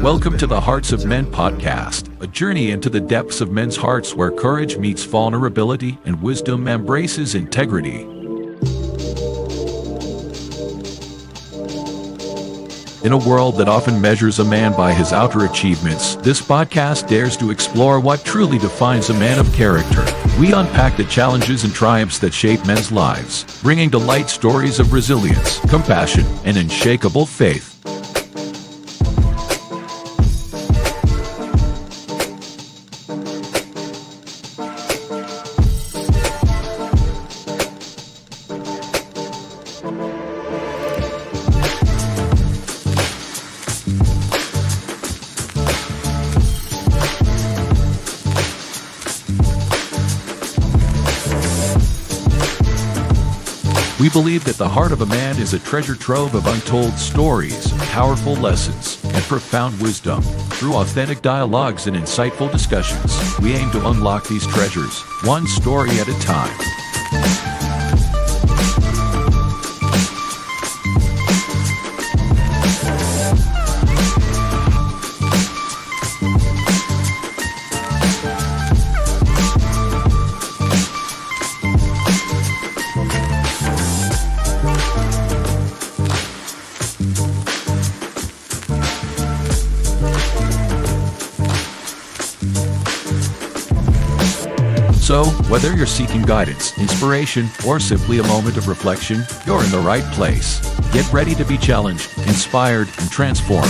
Welcome to the Hearts of Men podcast, a journey into the depths of men's hearts where courage meets vulnerability and wisdom embraces integrity. In a world that often measures a man by his outer achievements, this podcast dares to explore what truly defines a man of character. We unpack the challenges and triumphs that shape men's lives, bringing to light stories of resilience, compassion, and unshakable faith. We believe that the heart of a man is a treasure trove of untold stories, powerful lessons, and profound wisdom. Through authentic dialogues and insightful discussions, we aim to unlock these treasures, one story at a time. So, whether you're seeking guidance, inspiration, or simply a moment of reflection, you're in the right place. Get ready to be challenged, inspired, and transformed.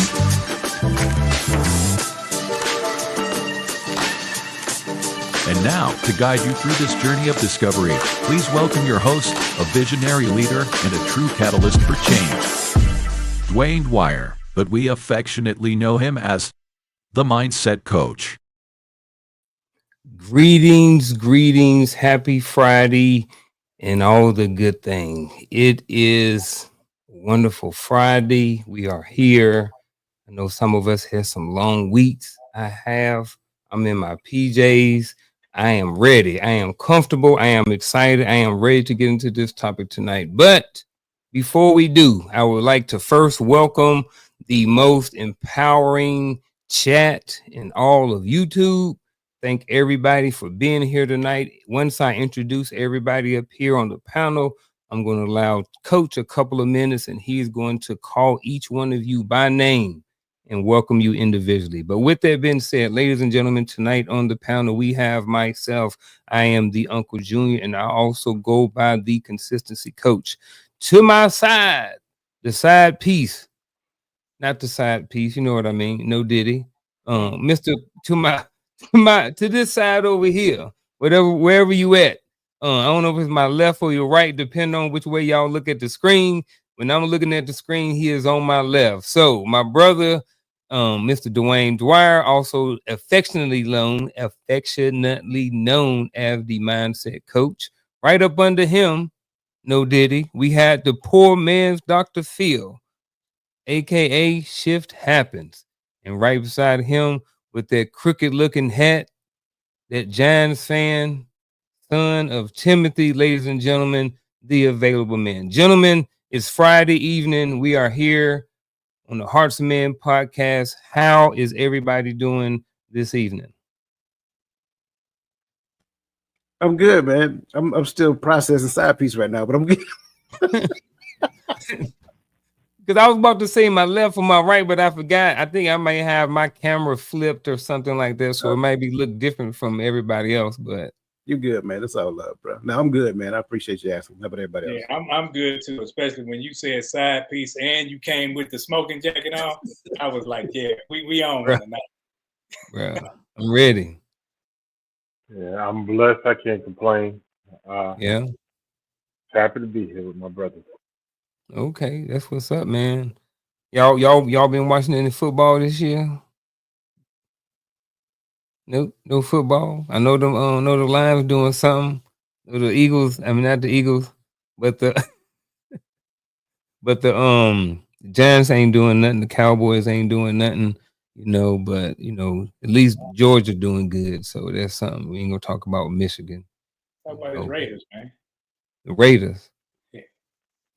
And now, to guide you through this journey of discovery, please welcome your host, a visionary leader and a true catalyst for change, Dwayne Dwyer, but we affectionately know him as the Mindset Coach. Greetings, happy Friday, and all the good things. It is a wonderful Friday. We are here. I know some of us had some long weeks. I'm in my PJs. I am ready. I am comfortable. I am excited. I am ready to get into this topic tonight. But before we do, I would like to first welcome the most empowering chat in all of YouTube. Thank everybody for being here tonight. Once I introduce everybody up here on the panel, I'm going to allow Coach a couple of minutes, and he's going to call each one of you by name and welcome you individually. But with that being said, ladies and gentlemen, tonight on the panel, we have myself. I am the Uncle Junior, and I also go by the Consistency Coach. To my side, the side piece, not the side piece, you know what I mean? No Diddy. To this side over here, wherever you at. I don't know if it's my left or your right, depending on which way y'all look at the screen. When I'm looking at the screen, he is on my left. So my brother, Mr. Dwayne Dwyer, also affectionately known as the Mindset Coach. Right up under him, no Diddy, we had the poor man's Dr. Phil, aka Shift Happens, and right beside him, with that crooked looking hat, that Giants fan, son of Timothy, ladies and gentlemen, the Available Man. Gentlemen, it's Friday evening. We are here on the Hearts of Men podcast. How is everybody doing this evening? I'm good, man. I'm still processing side piece right now, but I'm good. Because I was about to say my left or my right, but I forgot. I think I might have my camera flipped or something like that, so it might look different from everybody else. But you're good, man. That's all love, bro. No, I'm good, man. I appreciate you asking. How about everybody else? Yeah, I'm good too, especially when you said side piece and you came with the smoking jacket on. I was like, yeah, we on one tonight. Bro, I'm ready. Yeah, I'm blessed. I can't complain. Yeah, happy to be here with my brother. Okay, that's what's up, man. Y'all been watching any football this year? Nope, no football. I know them. Know the Lions doing something. Know the Eagles. I mean, not the Eagles, but the Giants ain't doing nothing. The Cowboys ain't doing nothing. But at least Georgia doing good. So that's something. We ain't gonna talk about Michigan. Talk about the Raiders, man. The Raiders.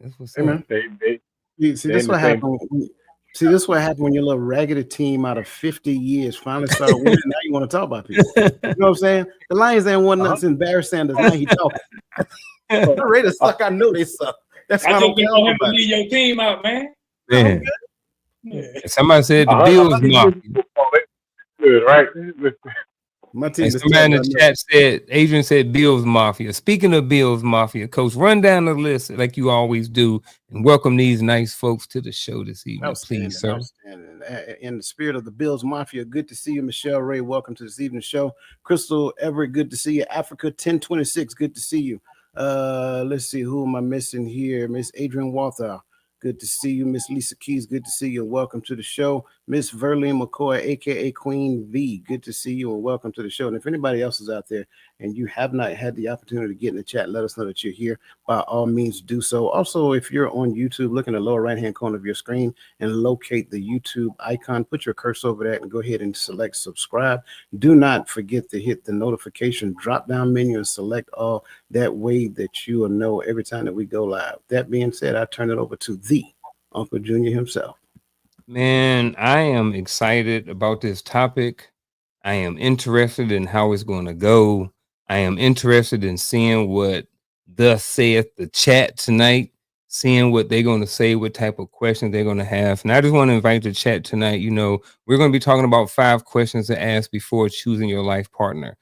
That's what's Hey, up. man. See, They this in what the same. happened. See, this what happened when your little raggedy team out of 50 years finally started winning. Now you want to talk about people. You know what I'm saying? The Lions ain't won nothing since Barry Sanders. Now he talking. The Raiders suck. I know they suck. That's why I I just don't didn't care want him to about it. leave your team out, man. Man, Yeah. somebody said the 100 Bills years mafia. of football, they good, right? My And team is somebody in terrible. the chat said, Adrian said Bills Mafia. Speaking of Bills Mafia, Coach, run down the list like you always do and welcome these nice folks to the show this evening, please, sir. Outstanding. In the spirit of the Bills Mafia, good to see you, Michelle Ray. Welcome to this evening's show. Crystal Everett, good to see you. Africa 1026, good to see you. Let's see, who am I missing here? Miss Adrian Walther, good to see you. Miss Lisa Keys, good to see you. Welcome to the show. Miss Verlene McCoy, aka Queen V, good to see you and welcome to the show. And if anybody else is out there and you have not had the opportunity to get in the chat, let us know that you're here. By all means, do so. Also, if you're on YouTube, look in the lower right-hand corner of your screen and locate the YouTube icon. Put your cursor over that and go ahead and select subscribe. Do not forget to hit the notification drop-down menu and select all. That way that you will know every time that we go live. That being said, I turn it over to the Uncle Junior himself. Man, I am excited about this topic. I am interested in how it's going to go. I am interested in seeing what thus saith the chat tonight, seeing what they're going to say, what type of questions they're going to have. And I just want to invite the chat tonight. You know, we're going to be talking about 5 questions to ask before choosing your life partner.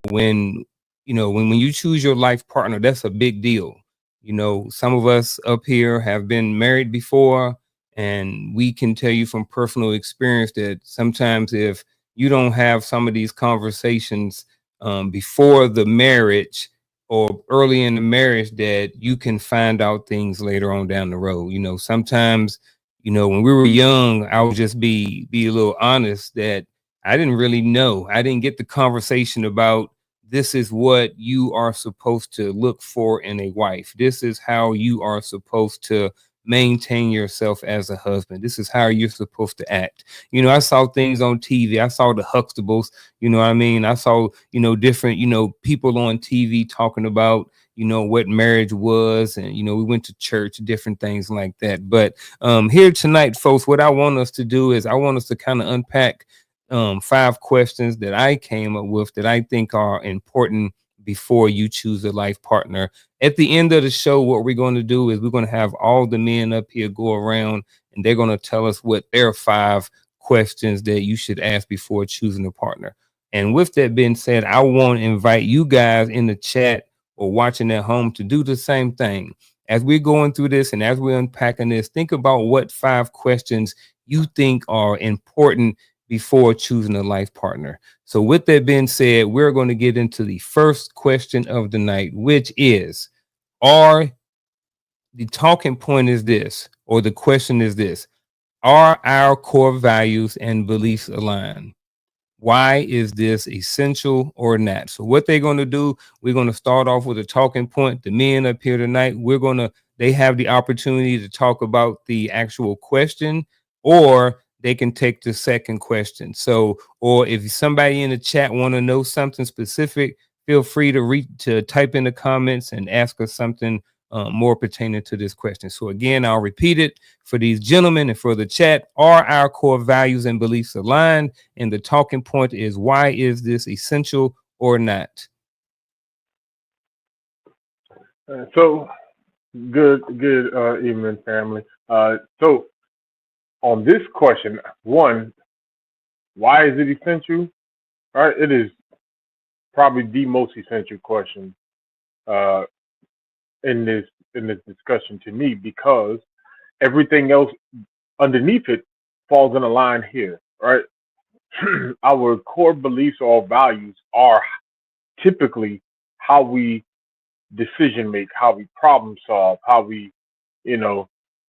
When you choose your life partner, that's a big deal. You know, some of us up here have been married before, and we can tell you from personal experience that sometimes if you don't have some of these conversations before the marriage or early in the marriage, that you can find out things later on down the road. You know, sometimes, when we were young, I would just be a little honest that I didn't really know. I didn't get the conversation about this is what you are supposed to look for in a wife. This is how you are supposed to maintain yourself as a husband. This is how you're supposed to act. I saw things on TV. I saw the Huxtables, you know what I mean? I saw, different, people on TV talking about, what marriage was. And, we went to church, different things like that. But here tonight, folks, what I want us to do is I want us to kind of unpack 5 questions that I came up with that I think are important before you choose a life partner. At the end of the show, what we're going to do is we're going to have all the men up here go around and they're going to tell us what their 5 questions that you should ask before choosing a partner. And with that being said, I want to invite you guys in the chat or watching at home to do the same thing. As we're going through this and as we're unpacking this, think about what 5 questions you think are important before choosing a life partner. So with that being said, we're going to get into the first question of the night, which is, the talking point is this, or the question is this: are our core values and beliefs aligned? Why is this essential or not? So what they're going to do, we're going to start off with a talking point. The men up here tonight, they have the opportunity to talk about the actual question, or they can take the second question. So, or if somebody in the chat want to know something specific, feel free to type in the comments and ask us something more pertaining to this question. So again, I'll repeat it for these gentlemen and for the chat: are our core values and beliefs aligned? And the talking point is, why is this essential or not? So good evening, family. So on this question, one, why is it essential? All right, it is probably the most essential question in this discussion to me, because everything else underneath it falls in a line here, right? Our core beliefs or values are typically how we decision make, how we problem solve, how we,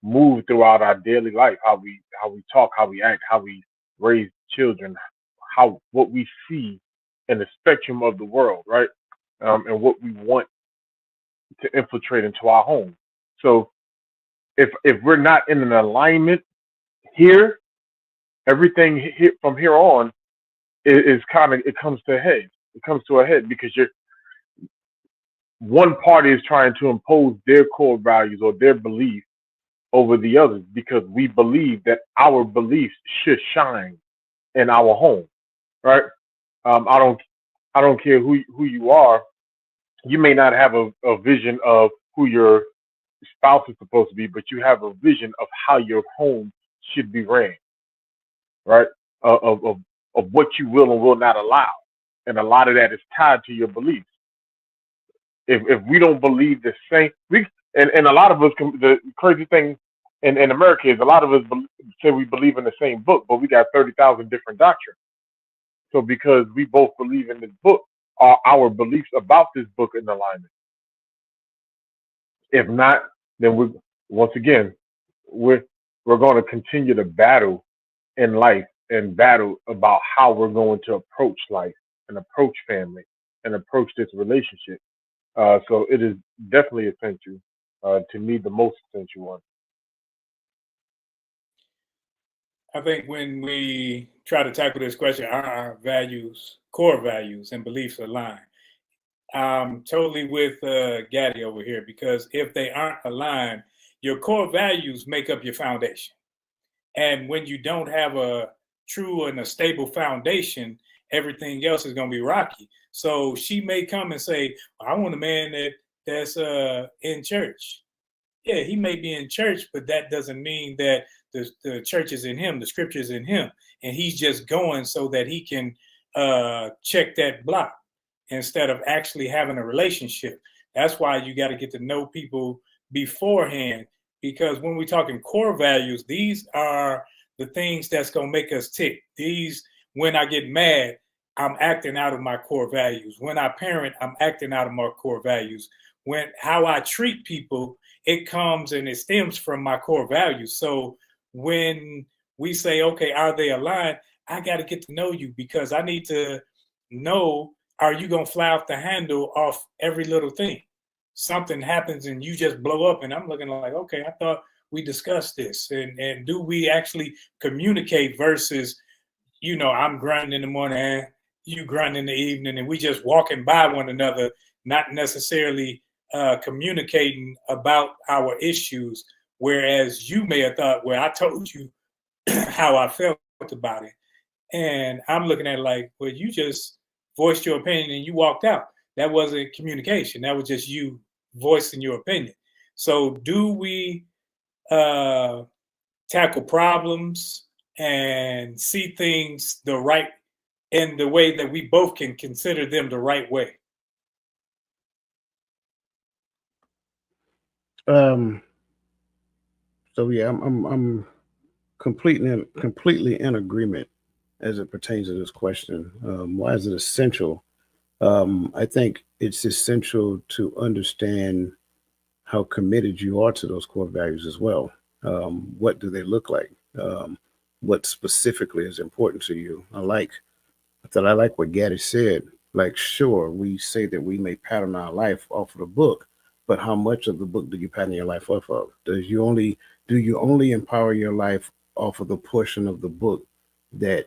move throughout our daily life, how we talk, how we act, how we raise children, what we see in the spectrum of the world, right? And what we want to infiltrate into our home. So if we're not in an alignment here, everything from here on is kind of, it comes to a head. It comes to a head because one party is trying to impose their core values or their belief over the others because we believe that our beliefs should shine in our home, right? I don't care who you are. You may not have a vision of who your spouse is supposed to be, but you have a vision of how your home should be ran, right? Of what you will and will not allow, and a lot of that is tied to your beliefs. If we don't believe the same, and a lot of us the crazy thing in America is a lot of us say we believe in the same book, but we got 30,000 different doctrines. So because we both believe in this book, are our beliefs about this book in alignment? If not, then once again we're going to continue to battle in life and battle about how we're going to approach life and approach family and approach this relationship. So it is definitely essential, to me, the most essential one. I think when we try to tackle this question, are our values, core values and beliefs aligned? I'm totally with Gaddy over here, because if they aren't aligned, your core values make up your foundation. And when you don't have a true and a stable foundation, everything else is going to be rocky. So she may come and say, I want a man that's in church. Yeah, he may be in church, but that doesn't mean that the church is in him, the scripture is in him, and he's just going so that he can check that block instead of actually having a relationship. That's why you got to get to know people beforehand, because when we're talking core values, these are the things that's going to make us tick. These, when I get mad, I'm acting out of my core values. When I parent, I'm acting out of my core values. When how I treat people, it comes and it stems from my core values. So when we say, okay, are they aligned? I got to get to know you, because I need to know, are you going to fly off the handle off every little thing? Something happens and you just blow up, and I'm looking like, okay, I thought we discussed this. And do we actually communicate versus, I'm grunting in the morning, you grunting in the evening, and we just walking by one another, not necessarily communicating about our issues, whereas you may have thought, well, I told you how I felt about it. And I'm looking at it like, well, you just voiced your opinion and you walked out. That wasn't communication. That was just you voicing your opinion. So do we tackle problems and see things in the way that we both can consider them the right way? So yeah, I'm completely in agreement as it pertains to this question. Why is it essential? I think it's essential to understand how committed you are to those core values as well. What do they look like? What specifically is important to you? I like what Gaddy said. Like, sure, we say that we may pattern our life off of the book, but how much of the book do you pattern your life off of? Do you only empower your life off of the portion of the book that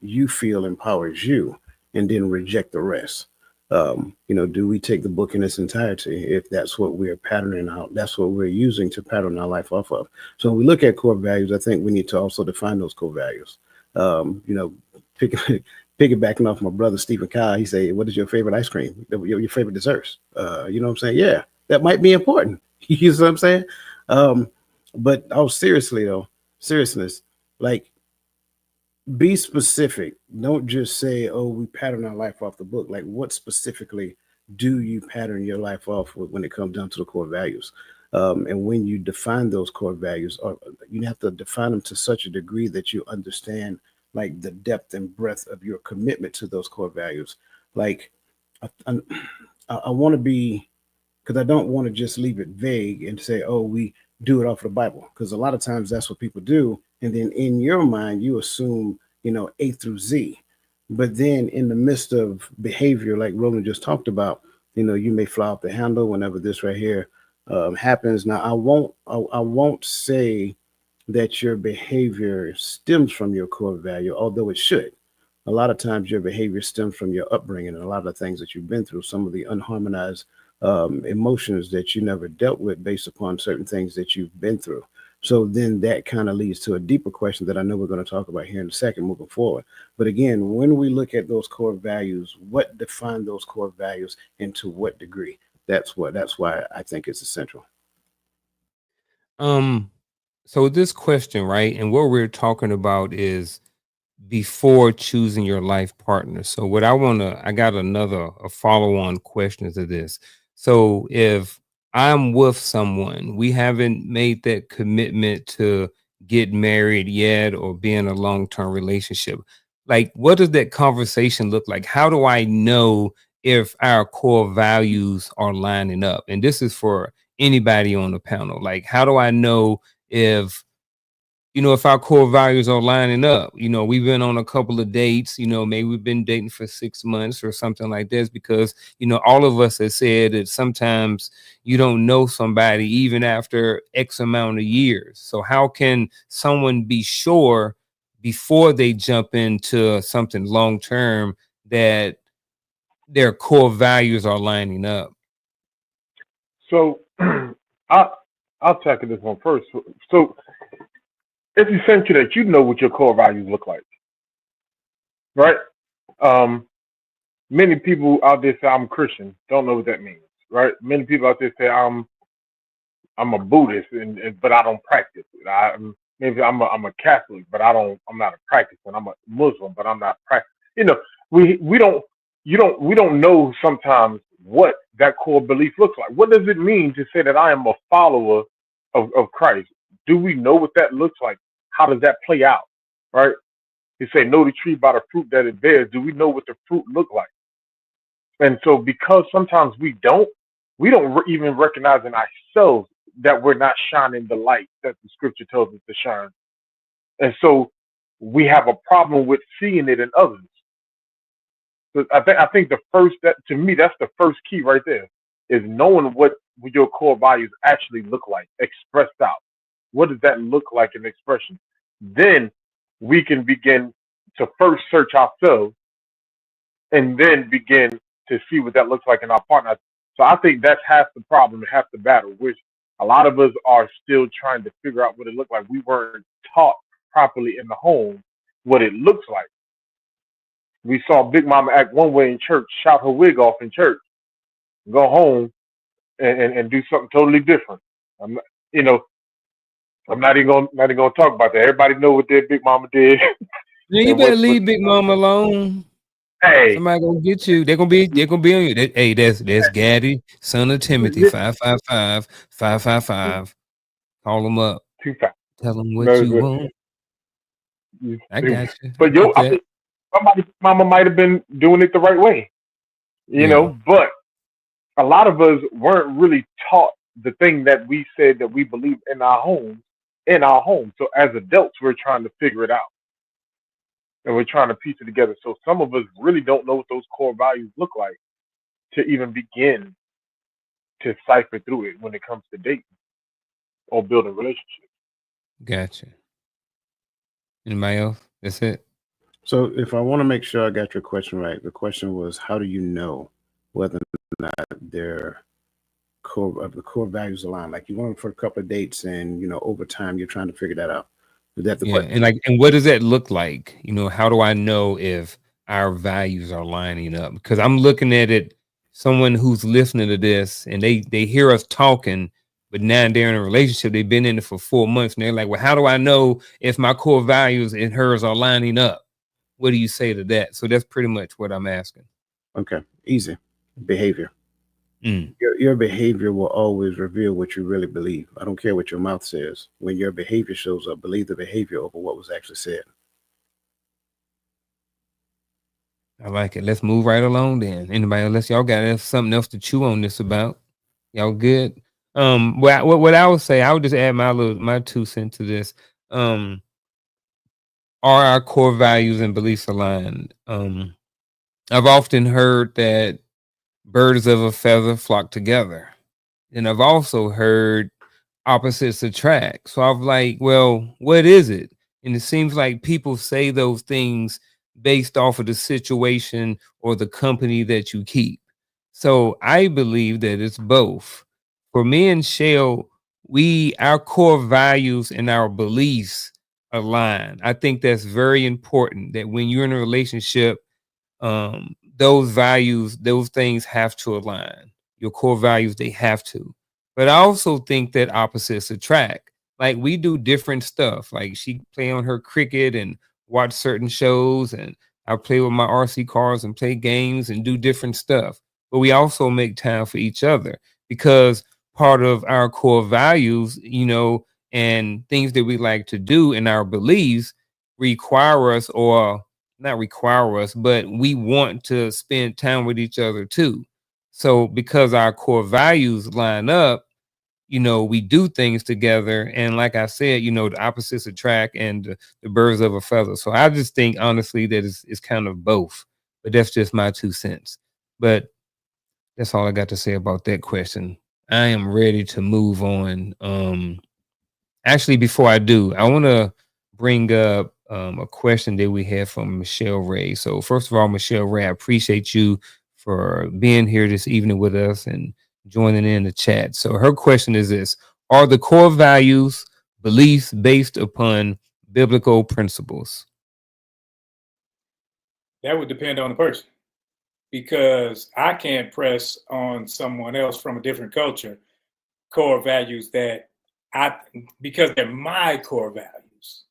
you feel empowers you, and then reject the rest? Do we take the book in its entirety? If that's what we're patterning out, that's what we're using to pattern our life off of. So when we look at core values, I think we need to also define those core values. Piggybacking off my brother Stephen Kyle, he said, "What is your favorite ice cream? Your favorite desserts?" You know what I'm saying? Yeah, that might be important. You know what I'm saying? But seriousness, like, be specific. Don't just say, "Oh, we pattern our life off the book." Like, what specifically do you pattern your life off with when it comes down to the core values? And when you define those core values, you have to define them to such a degree that you understand, like, the depth and breadth of your commitment to those core values. Like, I want to be, because I don't want to just leave it vague and say, "Oh, we do it off the Bible," because a lot of times that's what people do. And then in your mind, you assume, A through Z. But then in the midst of behavior, like Roland just talked about, you may fly off the handle whenever this right here happens. Now, I won't say that your behavior stems from your core value, although it should. A lot of times your behavior stems from your upbringing and a lot of the things that you've been through, some of the unharmonized emotions that you never dealt with based upon certain things that you've been through. So then that kind of leads to a deeper question that I know we're going to talk about here in a second moving forward. But again, when we look at those core values, what define those core values and to what degree? That's why I think it's essential. So this question, right, and what we're talking about is before choosing your life partner. So what I got a follow-on question to this. So if I'm with someone, we haven't made that commitment to get married yet or be in a long-term relationship. Like, what does that conversation look like? How do I know if our core values are lining up? And this is for anybody on the panel. Like, how do I know if if our core values are lining up? We've been on a couple of dates, maybe we've been dating for 6 months or something like this, because, all of us have said that sometimes you don't know somebody even after X amount of years. So how can someone be sure before they jump into something long term that their core values are lining up? So I'll tackle this one first. So it's essential that you know what your core values look like, right? Many people out there say I'm Christian, don't know what that means, right? Many people out there say I'm a Buddhist, but I don't practice it. Maybe I'm a Catholic, but I'm not a practicing. I'm a Muslim, but I'm not practicing. We don't know sometimes what that core belief looks like. What does it mean to say that I am a follower of Christ? Do we know what that looks like? How does that play out? Right? You say, know the tree by the fruit that it bears. Do we know what the fruit look like? And so because sometimes we don't even recognize in ourselves that we're not shining the light that the scripture tells us to shine. And so we have a problem with seeing it in others. So I think to me, that's the first key right there, is knowing what your core values actually look like, expressed out. What does that look like in expression? Then we can begin to first search ourselves and then begin to see what that looks like in our partner. So I think that's half the problem and half the battle, which a lot of us are still trying to figure out what it looked like. We weren't taught properly in the home what it looks like. We saw Big Mama act one way in church, shout her wig off in church, go home and do something totally different. I'm not even gonna talk about that. Everybody know what their Big Mama did. You better leave Big Mama alone. Hey, somebody gonna get you. They're gonna be on you. Hey, that's Gaddy, son of Timothy, 555-555. Call him up. too fast. Tell him what you want. I got you. But I think somebody's mama might have been doing it the right way, but a lot of us weren't really taught the thing that we said that we believe in our home. So as adults, we're trying to figure it out and we're trying to piece it together. So some of us really don't know what those core values look like to even begin to cipher through it when it comes to dating or building relationships. Gotcha. Anybody else? That's it. So if I want to make sure I got your question right, the question was, how do you know whether or not their core values align? Like you went for a couple of dates and, over time, you're trying to figure that out. Is that the question? And what does that look like? How do I know if our values are lining up? Because I'm looking at it, someone who's listening to this and they hear us talking, but now they're in a relationship. They've been in it for 4 months and they're like, well, how do I know if my core values and hers are lining up? What do you say to that? So that's pretty much what I'm asking. Okay, easy. Behavior. Your behavior will always reveal what you really believe. I don't care what your mouth says. When your behavior shows up, believe the behavior over what was actually said. I like it. Let's move right along then. Anybody else? Y'all got something else to chew on this about? Y'all good? What I would say, I would just add my 2 cents to this. Are our core values and beliefs aligned? I've often heard that birds of a feather flock together. And I've also heard opposites attract. So I'm like, well, what is it? And it seems like people say those things based off of the situation or the company that you keep. So I believe that it's both. For me and Shell, our core values and our beliefs align. I think that's very important that when you're in a relationship, those values, those things have to align. Your core values, they have to. But I also think that opposites attract. Like we do different stuff. Like she play on her cricket and watch certain shows, and I play with my RC cars and play games and do different stuff. But we also make time for each other because part of our core values, and things that we like to do and our beliefs require us, or not require us, but we want to spend time with each other too. So because our core values line up, we do things together. And like I said, the opposites attract, and the birds of a feather. So I just think honestly that it's kind of both. But that's just my 2 cents. But that's all I got to say about that question. I am ready to move on. Actually, before I do, I want to bring up a question that we had from Michelle Ray. So first of all, Michelle Ray, I appreciate you for being here this evening with us and joining in the chat. So her question is this: are the core values, beliefs based upon biblical principles? That would depend on the person, because I can't press on someone else from a different culture core values because they're my core values.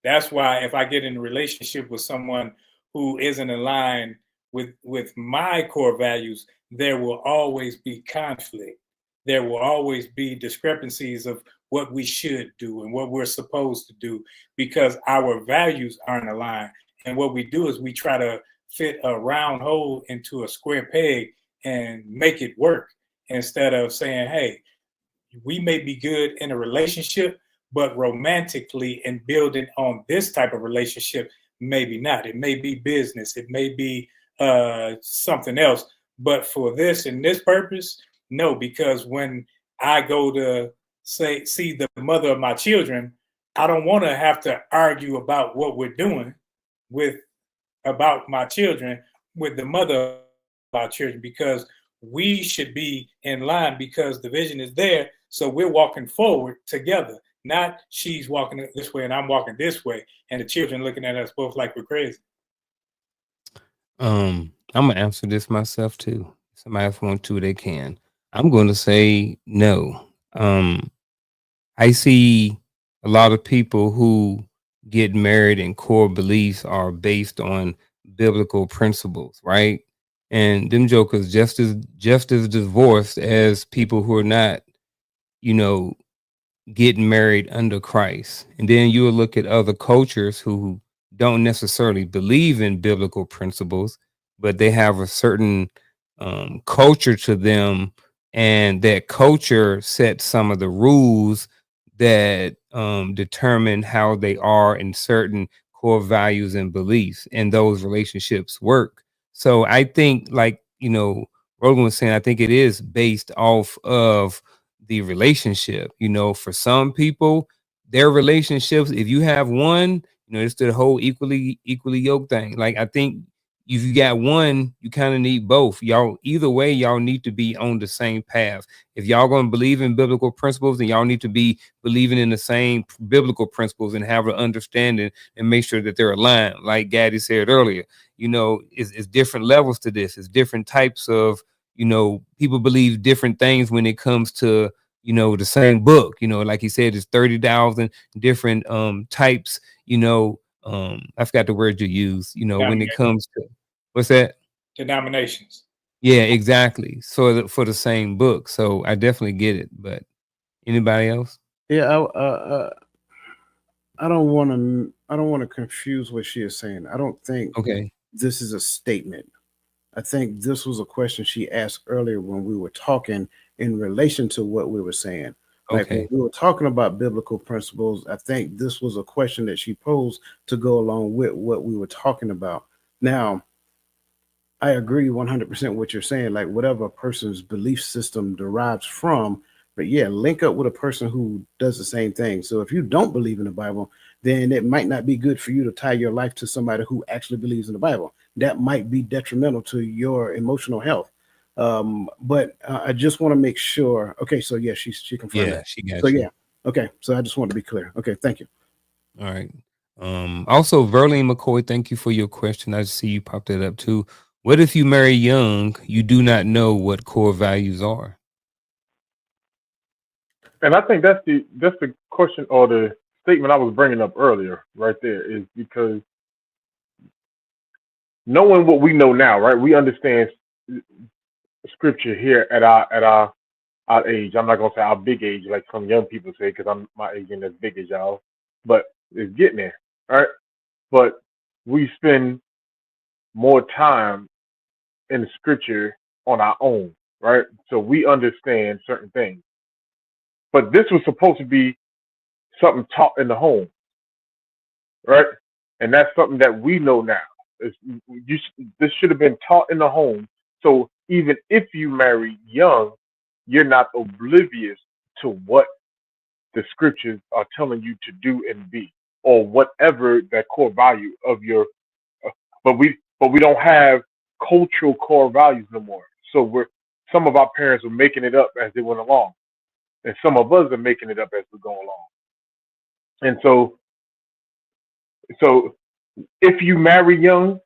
That's why if I get in a relationship with someone who isn't aligned with my core values, there will always be conflict. There will always be discrepancies of what we should do and what we're supposed to do, because our values aren't aligned. And what we do is we try to fit a round hole into a square peg and make it work, instead of saying, hey, we may be good in a relationship, but romantically and building on this type of relationship, maybe not. It may be business. It may be something else. But for this and this purpose, no, because when I go to see the mother of my children, I don't want to have to argue about what we're doing about my children with the mother of our children, because we should be in line, because the vision is there. So we're walking forward together, not she's walking this way and I'm walking this way, and the children looking at us both like we're crazy. I'm gonna answer this myself too. Somebody else want to, they can. I'm going to say no. I see a lot of people who get married and core beliefs are based on biblical principles, right? And them jokers just as divorced as people who are not, getting married under Christ. And then you will look at other cultures who don't necessarily believe in biblical principles, but they have a certain culture to them, and that culture sets some of the rules that determine how they are in certain core values and beliefs, and those relationships work. So I think, like, Rogan was saying, I think it is based off of the relationship. For some people, their relationships, if you have one, it's the whole equally yoked thing. Like, I think if you got one, you kind of need both. Y'all, either way, y'all need to be on the same path. If y'all going to believe in biblical principles, then y'all need to be believing in the same biblical principles and have an understanding and make sure that they're aligned. Like Gaddy said earlier, it's different levels to this. It's different types of, people believe different things when it comes to, the same book. Like he said, it's 30,000 different types, I forgot the word you use, when it comes to, what's that? Denominations. Yeah, exactly. So for the same book. So I definitely get it. But anybody else? Yeah, I don't want to confuse what she is saying. I don't think this is a statement. I think this was a question she asked earlier when we were talking in relation to what we were saying. Like when we were talking about biblical principles, I think this was a question that she posed to go along with what we were talking about. Now, I agree 100% what you're saying, like whatever a person's belief system derives from, but yeah, link up with a person who does the same thing. So if you don't believe in the Bible, then it might not be good for you to tie your life to somebody who actually believes in the Bible. That might be detrimental to your emotional health. But I just want to make sure. Okay, so yeah, she confirmed Yeah, that. she got So you. yeah, okay. So I just want to be clear. Okay, thank you. All right. Also, Verlene McCoy, thank you for your question. I see you popped it up too. What if you marry young, you do not know what core values are? And I think that's the question or the statement I was bringing up earlier, right there, is because knowing what we know now, right? We understand scripture here at our age. I'm not gonna say our big age like some young people say because I'm my age ain't as big as y'all, but it's getting there, right? But we spend more time in the scripture on our own, right? So we understand certain things. But this was supposed to be something taught in the home, right? And that's something that we know now. This should have been taught in the home. So even if you marry young, you're not oblivious to what the scriptures are telling you to do and be, or whatever that core value of your. Uh, but we don't have cultural core values no more. So some of our parents were making it up as they went along, and some of us are making it up as we go along. And so if you marry young,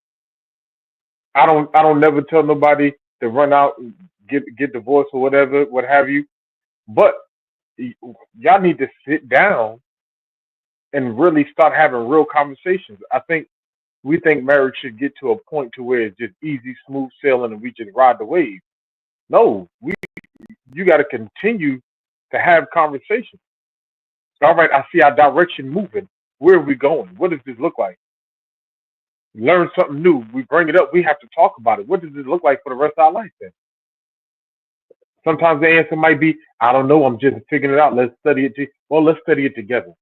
I don't never tell nobody to run out and get divorced or whatever, what have you. But y'all need to sit down and really start having real conversations. We think marriage should get to a point to where it's just easy, smooth sailing, and we just ride the wave. No, you got to continue to have conversations. All right, I see our direction moving. Where are we going? What does this look like? Learn something new. We bring it up. We have to talk about it. What does this look like for the rest of our life then? Sometimes the answer might be, I don't know. I'm just figuring it out. Let's study it. Well, let's study it together.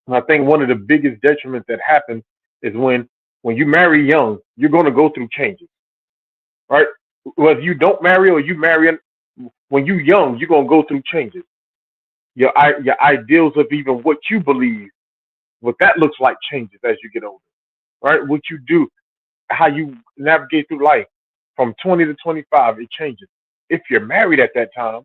And I think one of the biggest detriments that happens is when you marry young, you're going to go through changes, right? Whether you don't marry or you marry, when you're young, you're going to go through changes. Your ideals of even what you believe, what that looks like changes as you get older, right? What you do, how you navigate through life from 20 to 25, it changes. If you're married at that time,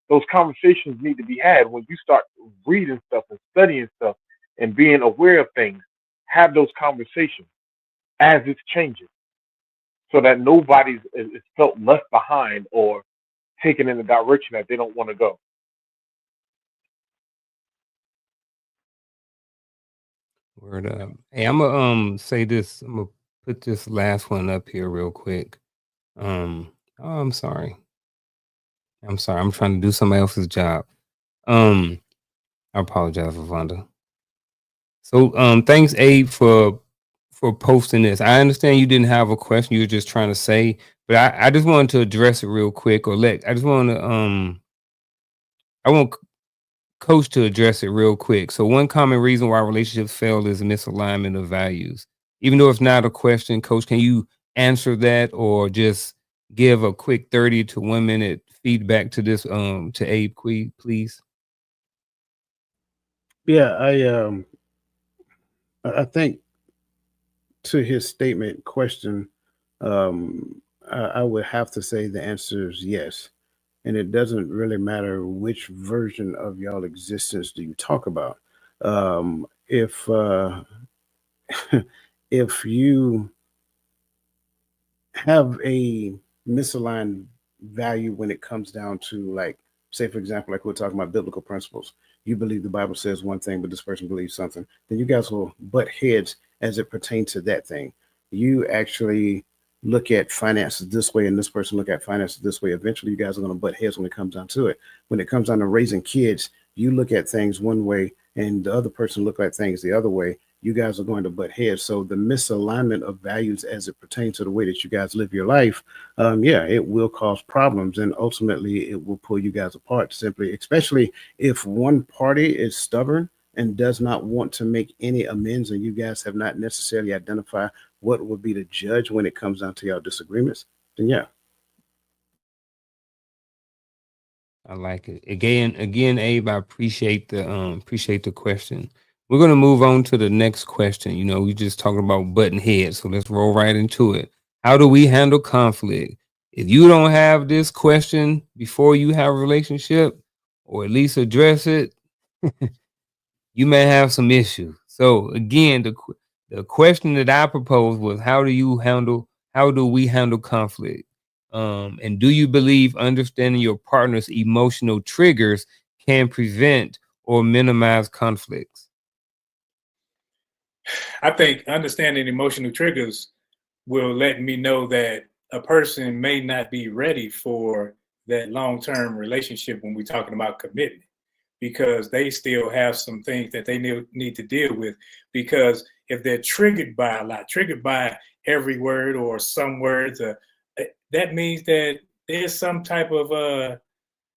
those conversations need to be had when you start reading stuff and studying stuff and being aware of things. Have those conversations as it's changing so that nobody's is felt left behind or taken in the direction that they don't want to go. Word up. Hey, I'm gonna say this. I'm gonna put this last one up here real quick. Oh, I'm sorry. I'm sorry. I'm trying to do somebody else's job. I apologize, Lavonda. So thanks, Abe, for posting this. I understand you didn't have a question, you were just trying to say, but I just wanted to address it real quick, or I just want to I want Coach to address it real quick. So one common reason why relationships fail is misalignment of values. Even though it's not a question, Coach, can you answer that or just give a quick 30 to 1 minute feedback to this to Abe, please? Yeah, I think to his statement question, I would have to say the answer is yes. And it doesn't really matter which version of y'all existence do you talk about. If if you have a misaligned value when it comes down to, like, say for example, like we're talking about biblical principles, you believe the Bible says one thing but this person believes something, then you guys will butt heads as it pertains to that thing. You actually look at finances this way and this person look at finances this way. Eventually you guys are going to butt heads when it comes down to it. When it comes down to raising kids, you look at things one way and the other person look at things the other way. You guys are going to butt heads. So the misalignment of values as it pertains to the way that you guys live your life, it will cause problems, and ultimately it will pull you guys apart, simply, especially if one party is stubborn and does not want to make any amends, and you guys have not necessarily identified what would be the judge when it comes down to your disagreements. Then yeah. I like it. Again, Abe, I appreciate the question. We're gonna move on to the next question. You know, we just talking about button heads, so let's roll right into it. How do we handle conflict if you don't have this question before you have a relationship, or at least address it, you may have some issues. So again, the question that I proposed was, how do we handle conflict? And do you believe understanding your partner's emotional triggers can prevent or minimize conflicts? I think understanding emotional triggers will let me know that a person may not be ready for that long-term relationship when we're talking about commitment, because they still have some things that they need to deal with. Because if they're triggered by a lot, triggered by every word or some words, that means that there's some type of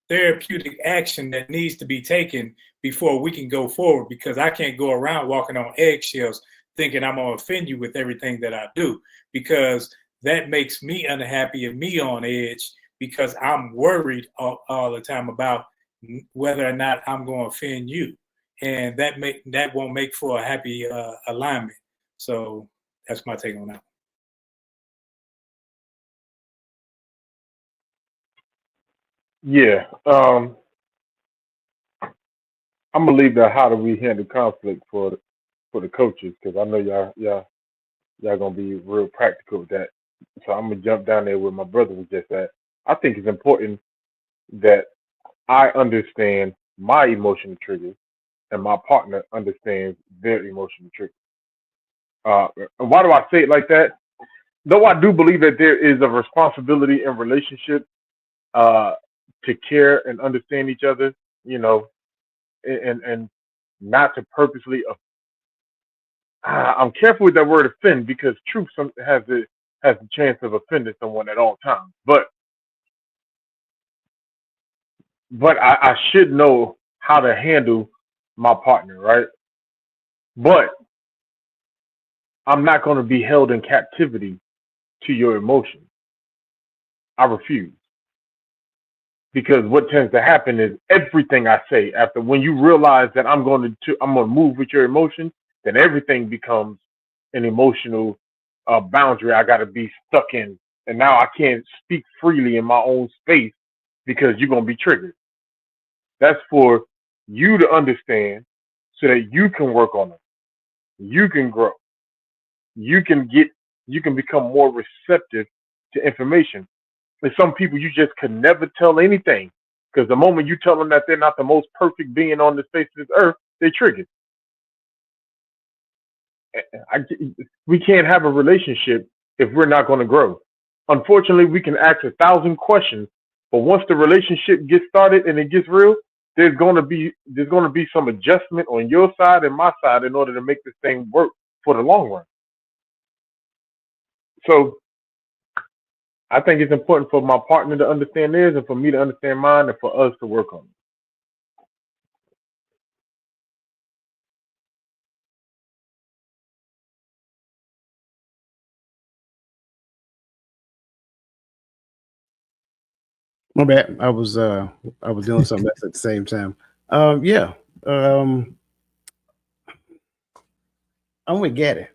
therapeutic action that needs to be taken before we can go forward, because I can't go around walking on eggshells thinking I'm going to offend you with everything that I do, because that makes me unhappy and me on edge, because I'm worried all the time about whether or not I'm going to offend you. And that won't make for a happy alignment. So that's my take on that. Yeah. I'm gonna leave that how do we handle conflict for the coaches, because I know y'all gonna be real practical with that. So I'm gonna jump down there where my brother was just at. I think it's important that I understand my emotional triggers and my partner understands their emotional triggers. And why do I say it like that? Though I do believe that there is a responsibility in relationships to care and understand each other, you know, and not to purposely. I'm careful with that word offend, because truth has the chance of offending someone at all times. But I should know how to handle my partner, right? But I'm not going to be held in captivity to your emotions. I refuse. Because what tends to happen is everything I say, after when you realize that I'm going to move with your emotions, then everything becomes an emotional boundary I got to be stuck in, and now I can't speak freely in my own space because you're going to be triggered. That's for you to understand, so that you can work on it, you can grow, you can become more receptive to information. And some people you just can never tell anything, because the moment you tell them that they're not the most perfect being on the face of this earth, they're triggered. We can't have a relationship if we're not going to grow. Unfortunately, we can ask 1,000 questions, but once the relationship gets started and it gets real, there's going to be some adjustment on your side and my side in order to make this thing work for the long run. So I think it's important for my partner to understand theirs and for me to understand mine, and for us to work on it. My bad. I was doing something else at the same time. Yeah. I'm with Gaddy.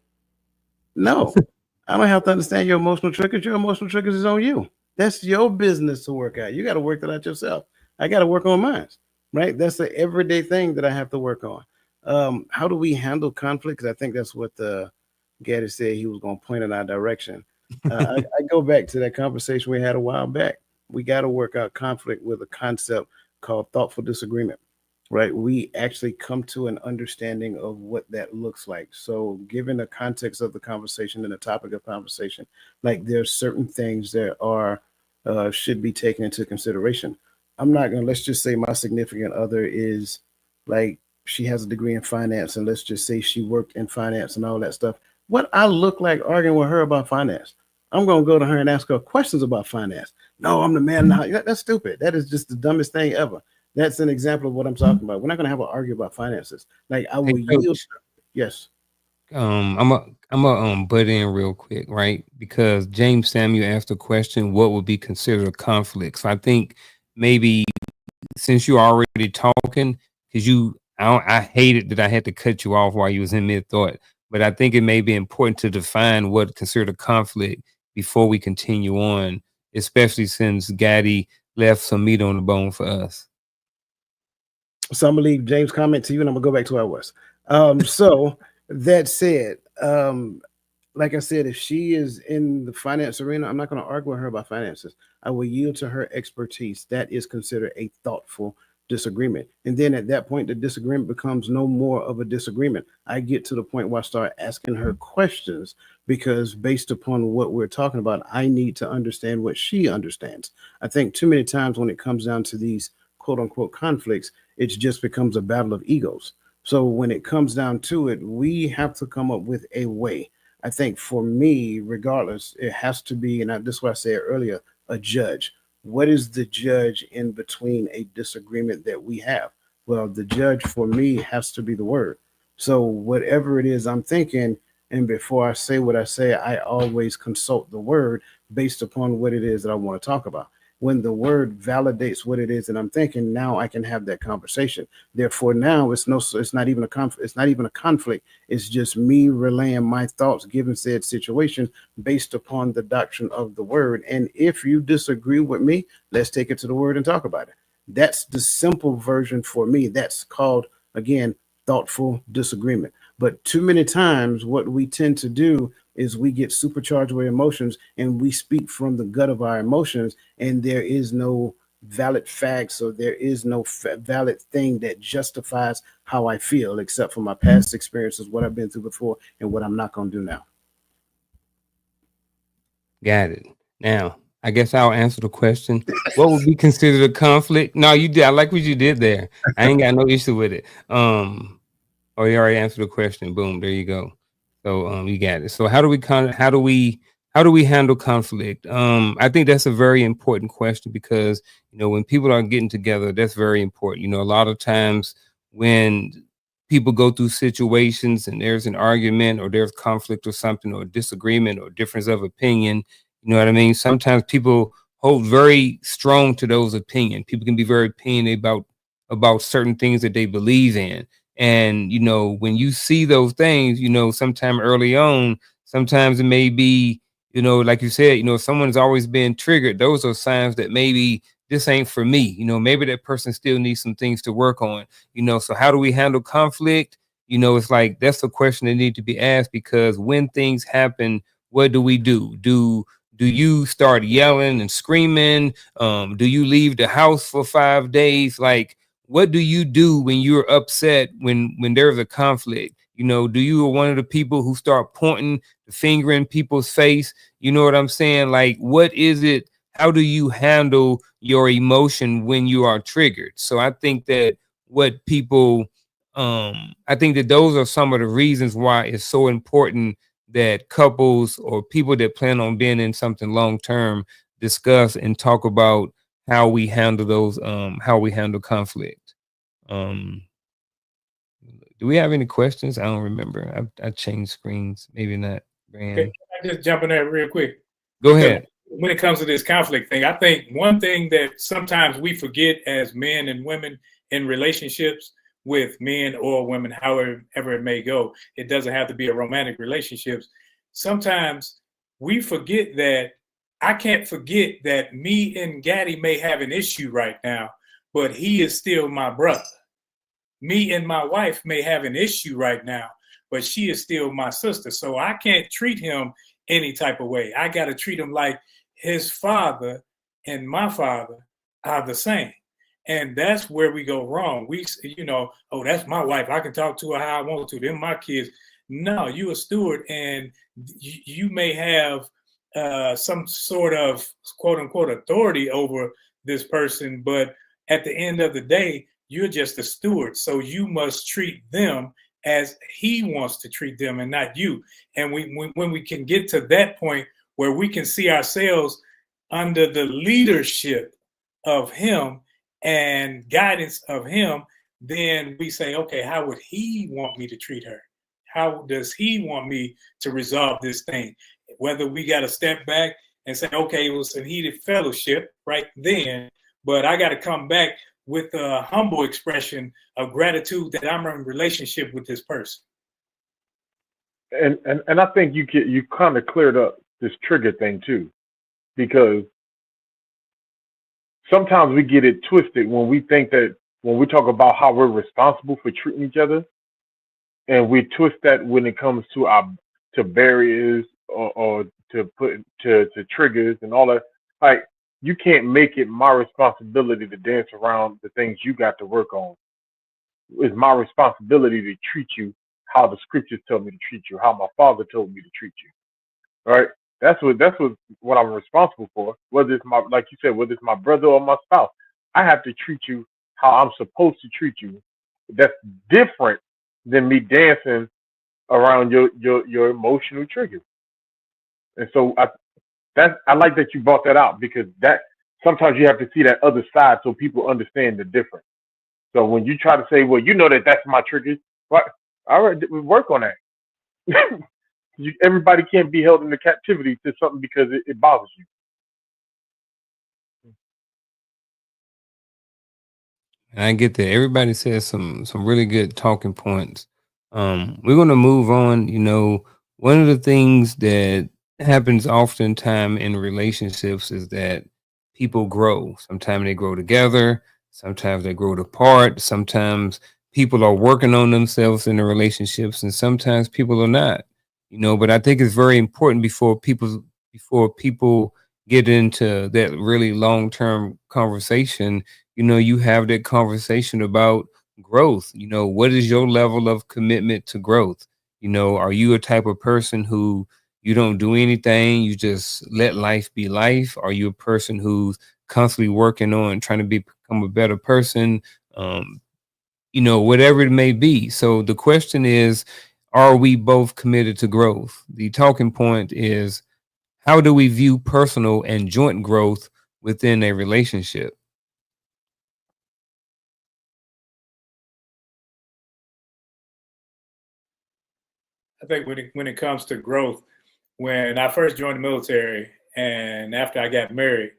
No, I don't have to understand your emotional triggers. Your emotional triggers is on you. That's your business to work out. You got to work that out yourself. I got to work on mine, right? That's the everyday thing that I have to work on. How do we handle conflict? Because I think that's what Gaddy said he was going to point in our direction. I go back to that conversation we had a while back. We got to work out conflict with a concept called thoughtful disagreement, right? We actually come to an understanding of what that looks like. So given the context of the conversation and the topic of conversation, like there's certain things that are should be taken into consideration. I'm not going to, let's just say my significant other is like, she has a degree in finance, and let's just say she worked in finance and all that stuff. What I look like arguing with her about finance? I'm going to go to her and ask her questions about finance. No, I'm the man. That's stupid. That is just the dumbest thing ever. That's an example of what I'm talking about. We're not going to have an argument about finances. Like I will yield. Yes. I'm a butt in real quick, right? Because James Samuel asked a question: what would be considered a conflict? So I think maybe since you're already talking, because I hated that I had to cut you off while you was in mid thought, but I think it may be important to define what considered a conflict before we continue on especially since Gaddy left some meat on the bone for us. So I'm gonna leave James' comment to you, and I'm gonna go back to where I was. So that said, like I said, if she is in the finance arena, I'm not going to argue with her about finances. I will yield to her expertise. That is considered a thoughtful disagreement. And then at that point, the disagreement becomes no more of a disagreement. I get to the point where I start asking her questions because based upon what we're talking about, I need to understand what she understands. I think too many times when it comes down to these quote unquote conflicts, it just becomes a battle of egos. So when it comes down to it, we have to come up with a way. I think for me, regardless, it has to be, and this is what I said earlier, a judge. What is the judge in between a disagreement that we have? Well, the judge for me has to be the word. So whatever it is I'm thinking, and before I say what I say, I always consult the word based upon what it is that I want to talk about. When the word validates what it is that I'm thinking, now I can have that conversation. Therefore, now it's not even a conflict. It's not even a conflict. It's just me relaying my thoughts, given said situation, based upon the doctrine of the word. And if you disagree with me, let's take it to the word and talk about it. That's the simple version for me. That's called, again, thoughtful disagreement. But too many times, what we tend to do is we get supercharged with emotions and we speak from the gut of our emotions, and there is no valid facts or there is no valid thing that justifies how I feel, except for my past experiences, what I've been through before, and what I'm not going to do now. Got it. Now, I guess I'll answer the question. What would be considered a conflict? No, you did. I like what you did there. I ain't got no issue with it. Oh, you already answered the question. Boom, there you go. So you got it. So how do we handle conflict? I think that's a very important question because when people are getting together, that's very important. A lot of times when people go through situations and there's an argument or there's conflict or something or disagreement or difference of opinion, you know what I mean? Sometimes people hold very strong to those opinions. People can be very opinionated about certain things that they believe in. And, when you see those things, sometime early on, sometimes it may be, like you said, someone's always been triggered. Those are signs that maybe this ain't for me. Maybe that person still needs some things to work on, so how do we handle conflict? It's like, that's a question that needs to be asked because when things happen, what do we do? Do you start yelling and screaming? Do you leave the house for 5 days? Like, what do you do when you're upset when there's a conflict? Do you are one of the people who start pointing the finger in people's face? You know what I'm saying? Like, what is it? How do you handle your emotion when you are triggered? So I think that I think that those are some of the reasons why it's so important that couples or people that plan on being in something long term discuss and talk about how we handle how we handle conflict. Do we have any questions? I don't remember. I changed screens. Maybe not. Brand. Okay, I just jump in there real quick. Go ahead. When it comes to this conflict thing, I think one thing that sometimes we forget as men and women in relationships with men or women, however it may go, it doesn't have to be a romantic relationships. Sometimes we forget that I can't forget that me and Gaddy may have an issue right now, but he is still my brother. Me and my wife may have an issue right now, but she is still my sister. So I can't treat him any type of way. I got to treat him like his father and my father are the same. And that's where we go wrong. We, oh, that's my wife. I can talk to her how I want to. They're my kids. No, you a steward, and you may have some sort of quote unquote authority over this person, but at the end of the day, you're just a steward. So you must treat them as he wants to treat them and not you. And when we can get to that point where we can see ourselves under the leadership of him and guidance of him, then we say, okay, how would he want me to treat her? How does he want me to resolve this thing? Whether we got to step back and say, okay, it was a heated fellowship right then, but I got to come back with a humble expression of gratitude that I'm in relationship with this person. And I think you kind of cleared up this trigger thing too, because sometimes we get it twisted when we think that when we talk about how we're responsible for treating each other, and we twist that when it comes to our to barriers or to put to triggers and all that. Like you can't make it my responsibility to dance around the things you got to work on. It's my responsibility to treat you how the scriptures tell me to treat you, how my father told me to treat you. Right? That's what I'm responsible for. Whether it's my like you said, whether it's my brother or my spouse, I have to treat you how I'm supposed to treat you. That's different than me dancing around your emotional triggers. And so I like that you brought that out because that sometimes you have to see that other side so people understand the difference. So when you try to say, well, you know that that's my triggers, what? All right, we work on that. Everybody can't be held into captivity to something because it bothers you. And I get that. Everybody says some really good talking points. We're gonna move on. One of the things that happens oftentimes in relationships is that people grow. Sometimes they grow together, sometimes they grow apart, sometimes people are working on themselves in the relationships, and sometimes people are not. But I think it's very important before people get into that really long-term conversation. You have that conversation about growth. What is your level of commitment to growth? Are you a type of person who you don't do anything, you just let life be life? Are you a person who's constantly working on trying to become a better person? Whatever it may be. So the question is, are we both committed to growth? The talking point is, how do we view personal and joint growth within a relationship? I think when it comes to growth, when I first joined the military and after I got married,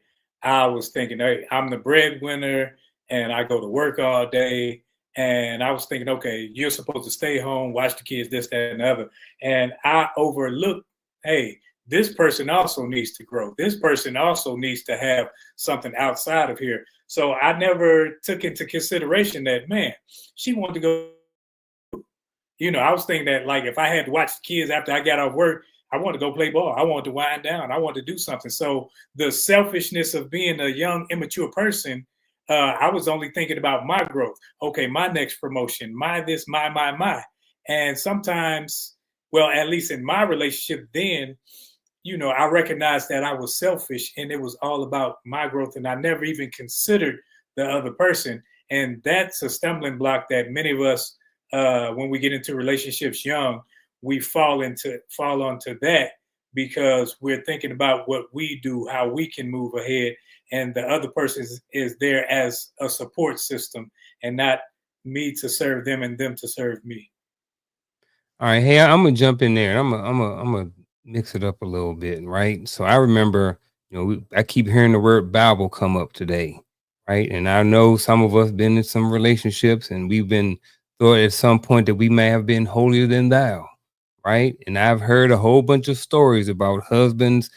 I was thinking, hey, I'm the breadwinner and I go to work all day. And I was thinking, okay, you're supposed to stay home, watch the kids, this, that, and the other. And I overlooked, hey, this person also needs to grow. This person also needs to have something outside of here. So I never took into consideration that, man, she wanted to go. I was thinking that like if I had to watch the kids after I got off work, I wanted to go play ball. I wanted to wind down. I wanted to do something. So the selfishness of being a young, immature person, I was only thinking about my growth. Okay, my next promotion, my this, my. And sometimes, well, at least in my relationship then, I recognized that I was selfish and it was all about my growth. And I never even considered the other person. And that's a stumbling block that many of us, when we get into relationships young, we fall onto that because we're thinking about what we do, how we can move ahead, and the other person is there as a support system and not me to serve them and them to serve me. All right, hey, I'm gonna jump in there. I'm gonna mix it up a little bit, right? So I remember, I keep hearing the word Bible come up today, right? And I know some of us been in some relationships, and we've been thought at some point that we may have been holier than thou, right? And I've heard a whole bunch of stories about husbands,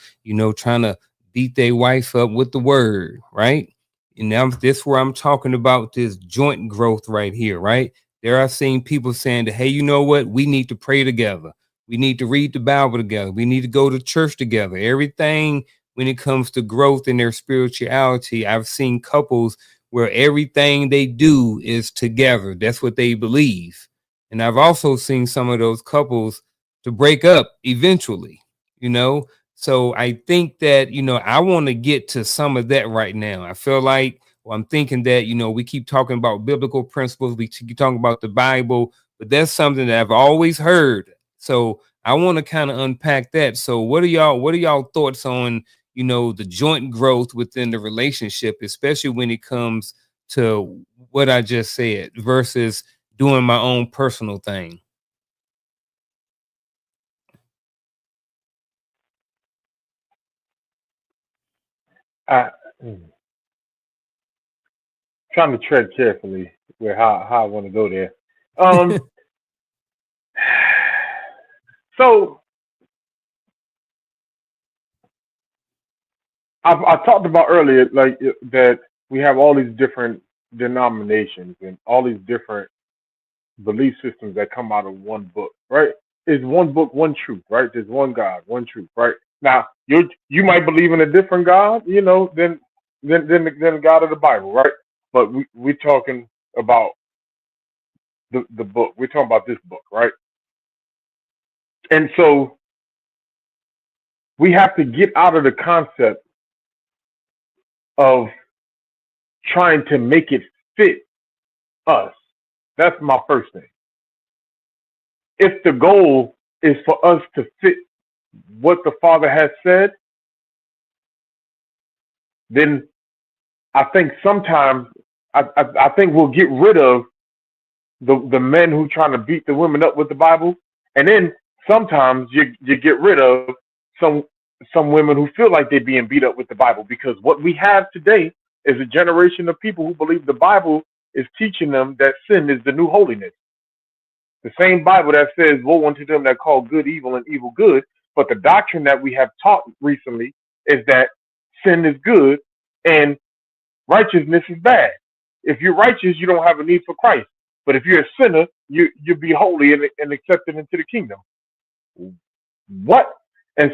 trying to beat their wife up with the word, right? And now this where I'm talking about this joint growth right here, right? There I've seen people saying that, hey, you know what? We need to pray together. We need to read the Bible together. We need to go to church together. Everything when it comes to growth in their spirituality, I've seen couples where everything they do is together. That's what they believe. And I've also seen some of those couples to break up eventually, you know. So I think that, I want to get to some of that right now. I feel like, well, I'm thinking that, we keep talking about biblical principles, we keep talking about the Bible, but that's something that I've always heard. So I want to kind of unpack that. So what are y'all thoughts on, the joint growth within the relationship, especially when it comes to what I just said versus doing my own personal thing? I, trying to tread carefully where how I want to go there. Um, so I talked about earlier, like that we have all these different denominations and all these different belief systems that come out of one book, right? Is one book, one truth, right? There's one God, one truth, right? Now you might believe in a different God, than the God of the Bible, right? But we're talking about the book. We're talking about this book, right? And so we have to get out of the concept of trying to make it fit us. That's my first thing. If the goal is for us to fit what the Father has said, then I think sometimes I think we'll get rid of the men who trying to beat the women up with the Bible, and then sometimes you get rid of some women who feel like they're being beat up with the Bible, because what we have today is a generation of people who believe the Bible is teaching them that sin is the new holiness. The same Bible that says, woe unto them that call good evil and evil good. But the doctrine that we have taught recently is that sin is good and righteousness is bad. If you're righteous, you don't have a need for Christ. But if you're a sinner, you'll be holy and accepted into the kingdom. What? And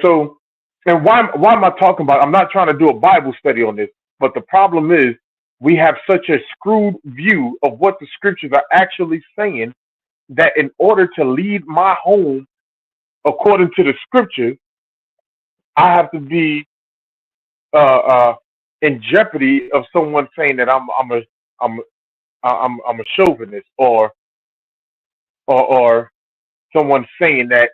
why am I talking about it? I'm not trying to do a Bible study on this, but the problem is we have such a screwed view of what the scriptures are actually saying, that in order to lead my home according to the scriptures, I have to be in jeopardy of someone saying that I'm a chauvinist, or someone saying that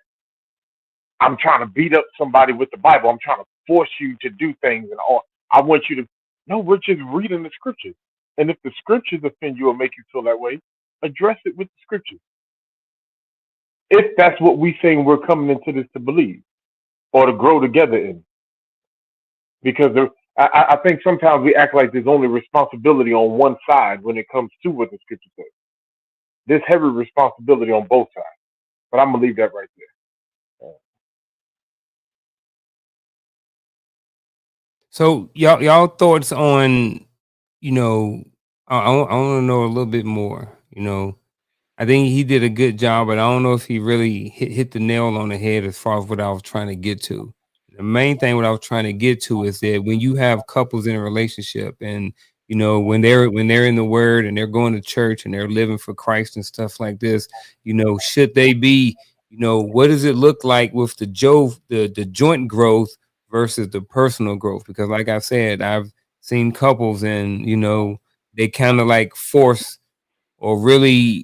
I'm trying to beat up somebody with the Bible. I'm trying to force you to do things, and all. I want you to. No, we're just reading the scriptures. And if the scriptures offend you or make you feel that way, address it with the scriptures. If that's what we saying we're coming into this to believe or to grow together in. Because I think sometimes we act like there's only responsibility on one side when it comes to what the scripture says. There's heavy responsibility on both sides. But I'm going to leave that right there. So y'all thoughts on, I want to know a little bit more. I think he did a good job, but I don't know if he really hit the nail on the head as far as what I was trying to get to. The main thing what I was trying to get to is that when you have couples in a relationship, and when they're in the Word and they're going to church and they're living for Christ and stuff like this, should they be, what does it look like with the joint growth versus the personal growth? Because like I said, I've seen couples and they kind of like force or really,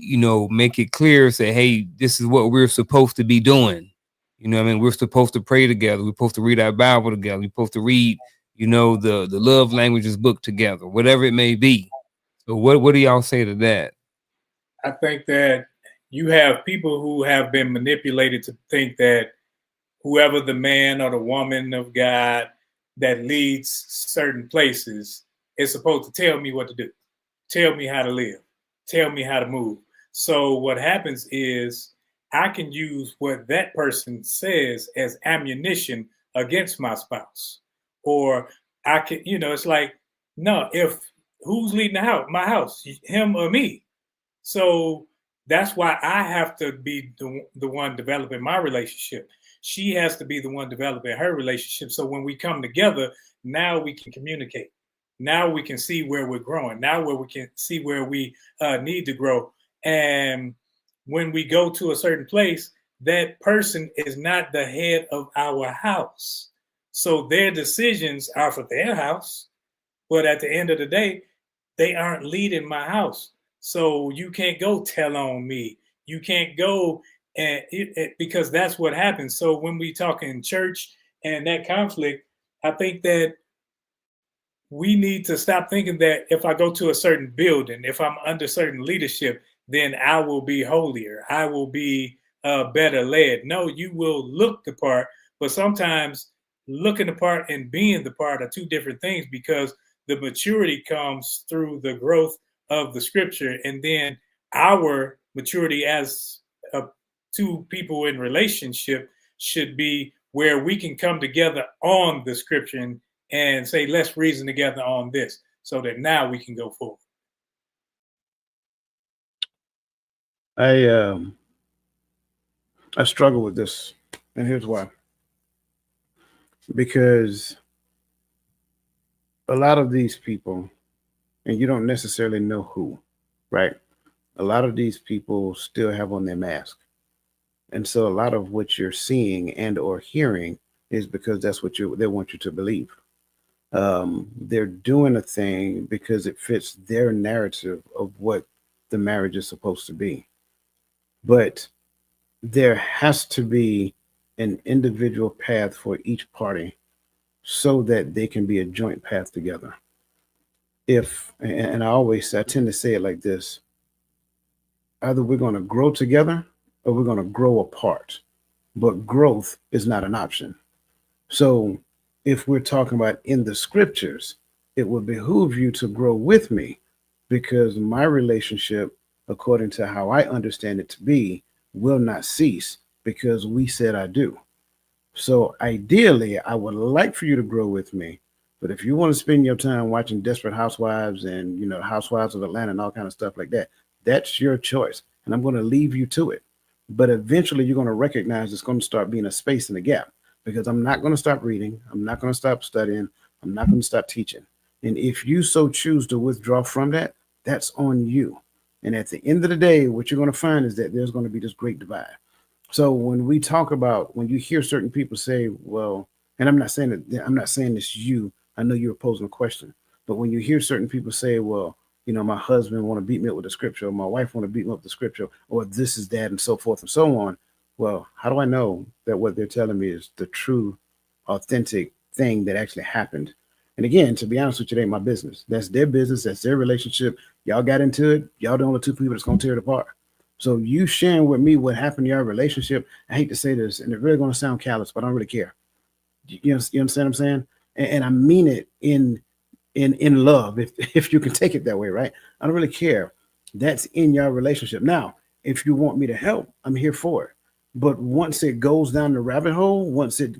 make it clear, say, hey, this is what we're supposed to be doing. We're supposed to pray together. We're supposed to read our Bible together. We're supposed to read, the love languages book together, whatever it may be. So what do y'all say to that? I think that you have people who have been manipulated to think that whoever the man or the woman of God that leads certain places is supposed to tell me what to do, tell me how to live, tell me how to move. So what happens is I can use what that person says as ammunition against my spouse. Or I can, it's like, no, if who's leading the house, my house, him or me? So that's why I have to be the one developing my relationship. She has to be the one developing her relationship. So when we come together, now we can communicate. Now we can see where we're growing. Now where we can see where we need to grow. And when we go to a certain place, that person is not the head of our house. So their decisions are for their house. But at the end of the day, they aren't leading my house. So you can't go tell on me. You can't go and because that's what happens. So when we talk in church and that conflict, I think that we need to stop thinking that if I go to a certain building, if I'm under certain leadership, then I will be holier. I will be better led. No, you will look the part, but sometimes looking the part and being the part are two different things, because the maturity comes through the growth of the scripture, and then our maturity as two people in relationship should be where we can come together on the scripture and say, let's reason together on this. so that now we can go forward. I struggle with this, and here's why. Because a lot of these people, and you don't necessarily know who, right? A lot of these people still have on their mask. And so a lot of what you're seeing and or hearing is because that's what they want you to believe. They're doing a thing because it fits their narrative of what the marriage is supposed to be. But there has to be an individual path for each party so that they can be a joint path together. And I tend to say it like this: either we're going to grow together or we're going to grow apart, but growth is not an option. So if we're talking about in the scriptures, it would behoove you to grow with me, because my relationship, according to how I understand it to be, will not cease because we said I do. So ideally, I would like for you to grow with me. But if you want to spend your time watching Desperate Housewives and, Housewives of Atlanta and all kind of stuff like that, that's your choice. And I'm going to leave you to it. But eventually you're going to recognize it's going to start being a space in the gap, because I'm not going to stop reading. I'm not going to stop studying. I'm not going to stop teaching. And if you so choose to withdraw from that, that's on you. And at the end of the day, what you're going to find is that there's going to be this great divide. So when you hear certain people say, well, and I'm not saying this you, I know you're posing a question, but when you hear certain people say, well, my husband want to beat me up with the scripture, or my wife want to beat me up with the scripture, or this is that, and so forth and so on. Well, how do I know that what they're telling me is the true, authentic thing that actually happened? And again, to be honest with you, it ain't my business. That's their business. That's their relationship. Y'all got into it. Y'all the only two people that's going to tear it apart. So you sharing with me what happened in your relationship, I hate to say this, and it's really going to sound callous, but I don't really care. You understand what I'm saying? And I mean it in love, if you can take it that way, right? I don't really care. That's in your relationship. Now, if you want me to help, I'm here for it. But once it goes down the rabbit hole, once it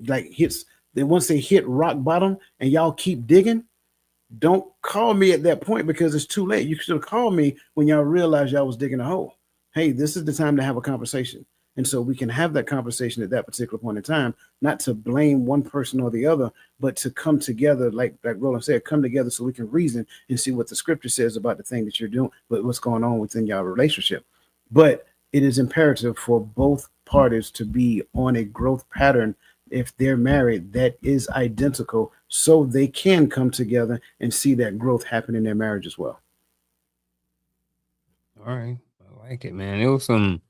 once they hit rock bottom and y'all keep digging, don't call me at that point, because it's too late. You should have called me when y'all realized y'all was digging a hole. Hey, this is the time to have a conversation. And so we can have that conversation at that particular point in time, not to blame one person or the other, but to come together, like Roland said, come together so we can reason and see what the scripture says about the thing that you're doing, but what's going on within your relationship. But it is imperative for both parties to be on a growth pattern. If they're married, that is identical, so they can come together and see that growth happen in their marriage as well. All right. I like it, man. It was some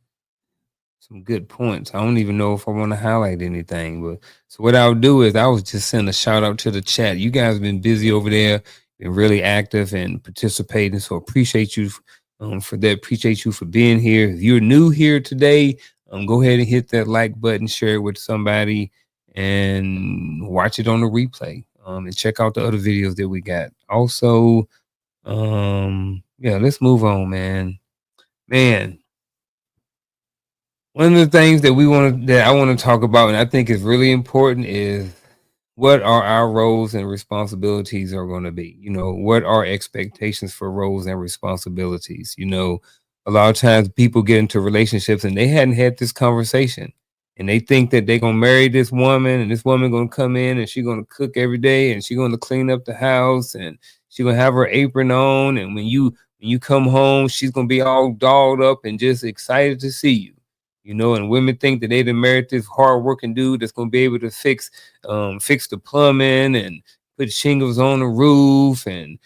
good points. I don't even know if I want to highlight anything, but so what I'll do is I was just send a shout out to the chat. You guys have been busy over there, been really active and participating. So appreciate you for that. Appreciate you for being here. If you're new here today, go ahead and hit that like button, share it with somebody, and watch it on the replay. And check out the other videos that we got. Also, yeah, let's move on, man. One of the things that I want to talk about, and I think is really important, is what are our roles and responsibilities are going to be. What are expectations for roles and responsibilities? A lot of times people get into relationships and they hadn't had this conversation, and they think that they're going to marry this woman, and this woman going to come in and she's going to cook every day, and she's going to clean up the house, and she's going to have her apron on, and when you come home, she's going to be all dolled up and just excited to see you. And women think that they done married this hardworking dude that's going to be able to fix the plumbing and put shingles on the roof and,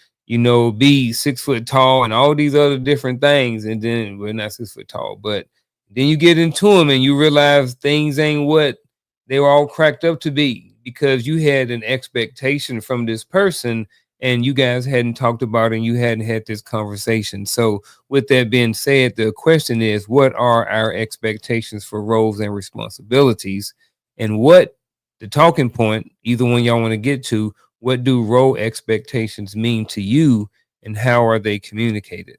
be 6 foot tall and all these other different things. And then we're not 6 foot tall, but then you get into them and you realize things ain't what they were all cracked up to be, because you had an expectation from this person and you guys hadn't talked about it and you hadn't had this conversation. So with that being said, the question is, what are our expectations for roles and responsibilities? And what the talking point, either one y'all want to get to, what do role expectations mean to you and how are they communicated?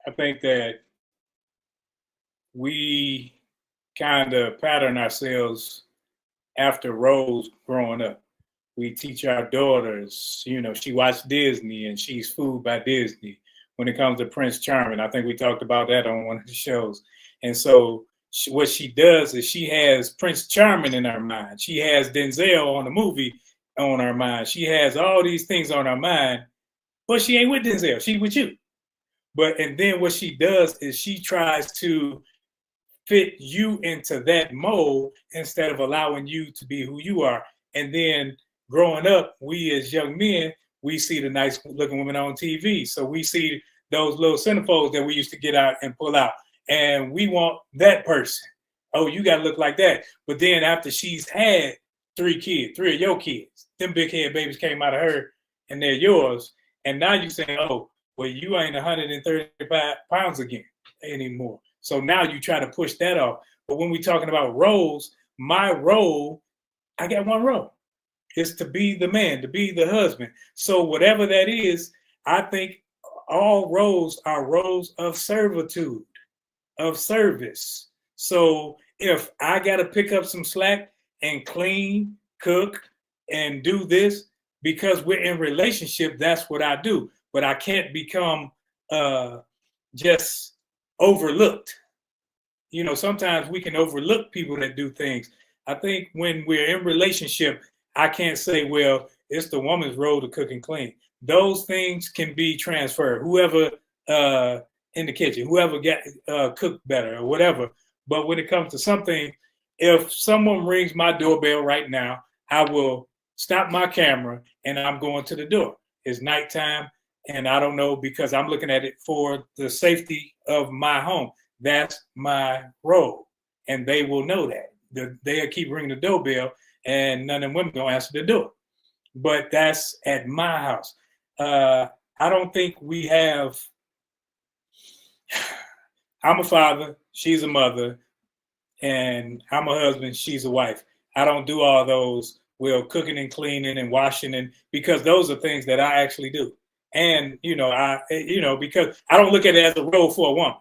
I think that we kind of pattern ourselves after roles growing up. We teach our daughters, you know, she watched Disney and she's fooled by Disney. When it comes to Prince Charming, I think we talked about that on one of the shows. And so what she does is she has Prince Charming in her mind. She has Denzel on the movie on her mind. She has all these things on her mind, but she ain't with Denzel. She with you. And then what she does is she tries to fit you into that mold instead of allowing you to be who you are. And then growing up, we as young men, we see the nice looking women on TV. So we see those little centerfolds that we used to get out and pull out. And we want that person. Oh, you got to look like that. But then after she's had 3 of your kids, them big head babies came out of her and they're yours. And now you say, oh, well, you ain't 135 pounds again anymore. So now you try to push that off. But when we're talking about roles, my role, I got one role. It's to be the man, to be the husband. So whatever that is, I think all roles are roles of servitude, of service. So if I got to pick up some slack and clean, cook, and do this, because we're in relationship, that's what I do. But I can't become just overlooked. You know, sometimes we can overlook people that do things. I think when we're in relationship, I can't say, well, it's the woman's role to cook and clean. Those things can be transferred. Whoever in the kitchen, whoever cooked better or whatever. But when it comes to something, if someone rings my doorbell right now, I will stop my camera and I'm going to the door. It's nighttime and I don't know, because I'm looking at it for the safety of my home. That's my role. And they will know that. They'll keep ringing the doorbell and none of them women gonna answer the door. But that's at my house. I don't think we have. I'm a father, she's a mother, and I'm a husband, she's a wife. I don't do all those, well, cooking and cleaning and washing, and because those are things that I actually do. And because I don't look at it as a role for a woman.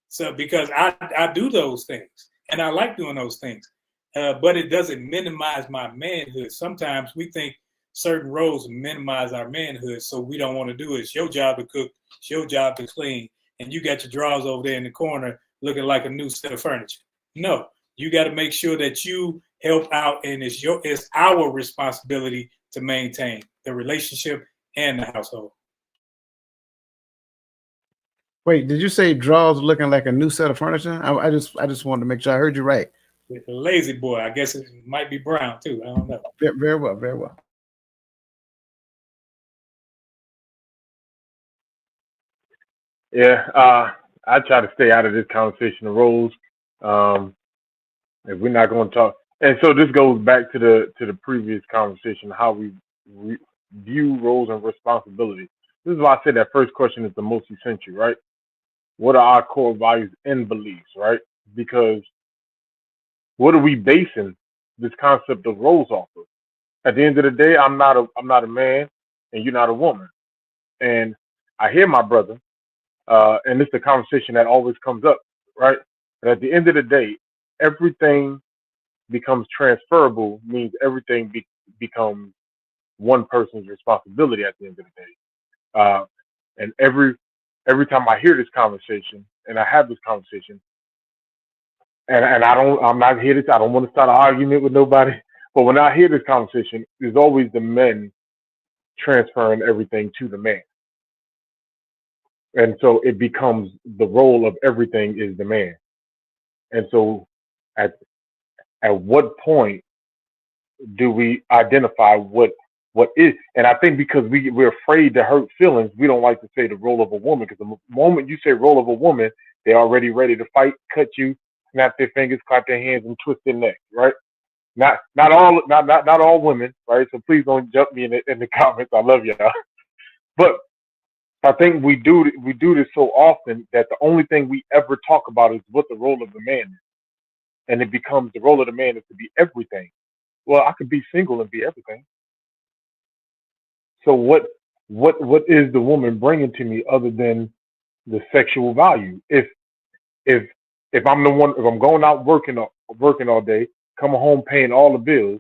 So because I do those things and I like doing those things, but it doesn't minimize my manhood. Sometimes we think certain roles minimize our manhood, so we don't want to do it. It's your job to cook, it's your job to clean, and you got your drawers over there in the corner looking like a new set of furniture. No, you got to make sure that you help out, and it's our responsibility to maintain the relationship and the household. Wait, did you say drawers looking like a new set of furniture? I just wanted to make sure I heard you right. With the lazy boy, I guess it might be brown too. I don't know. Very well, very well. Yeah, I try to stay out of this conversation of roles. If we're not going to talk, and so this goes back to the previous conversation, how we view roles and responsibilities. This is why I said that first question is the most essential, right? What are our core values and beliefs, right? Because what are we basing this concept of roles off of? At the end of the day, I'm not a man, and you're not a woman. And I hear my brother, and it's the conversation that always comes up, right? But at the end of the day, everything becomes transferable, means everything becomes one person's responsibility at the end of the day. And every time I hear this conversation and I have this conversation, and I'm not here I don't want to start an argument with nobody, but when I hear this conversation, there's always the men transferring everything to the man. And so it becomes the role of everything is the man. And so at what point do we identify what is? And I think because we're afraid to hurt feelings, we don't like to say the role of a woman, because the moment you say role of a woman, they're already ready to fight, cut you, snap their fingers, clap their hands, and twist their neck, right? Not all women, right? So please don't jump me in the comments. I love y'all. But I think we do this so often that the only thing we ever talk about is what the role of the man is. And it becomes the role of the man is to be everything. Well, I could be single and be everything. So what is the woman bringing to me other than the sexual value? If I'm the one, if I'm going out working all day, coming home paying all the bills,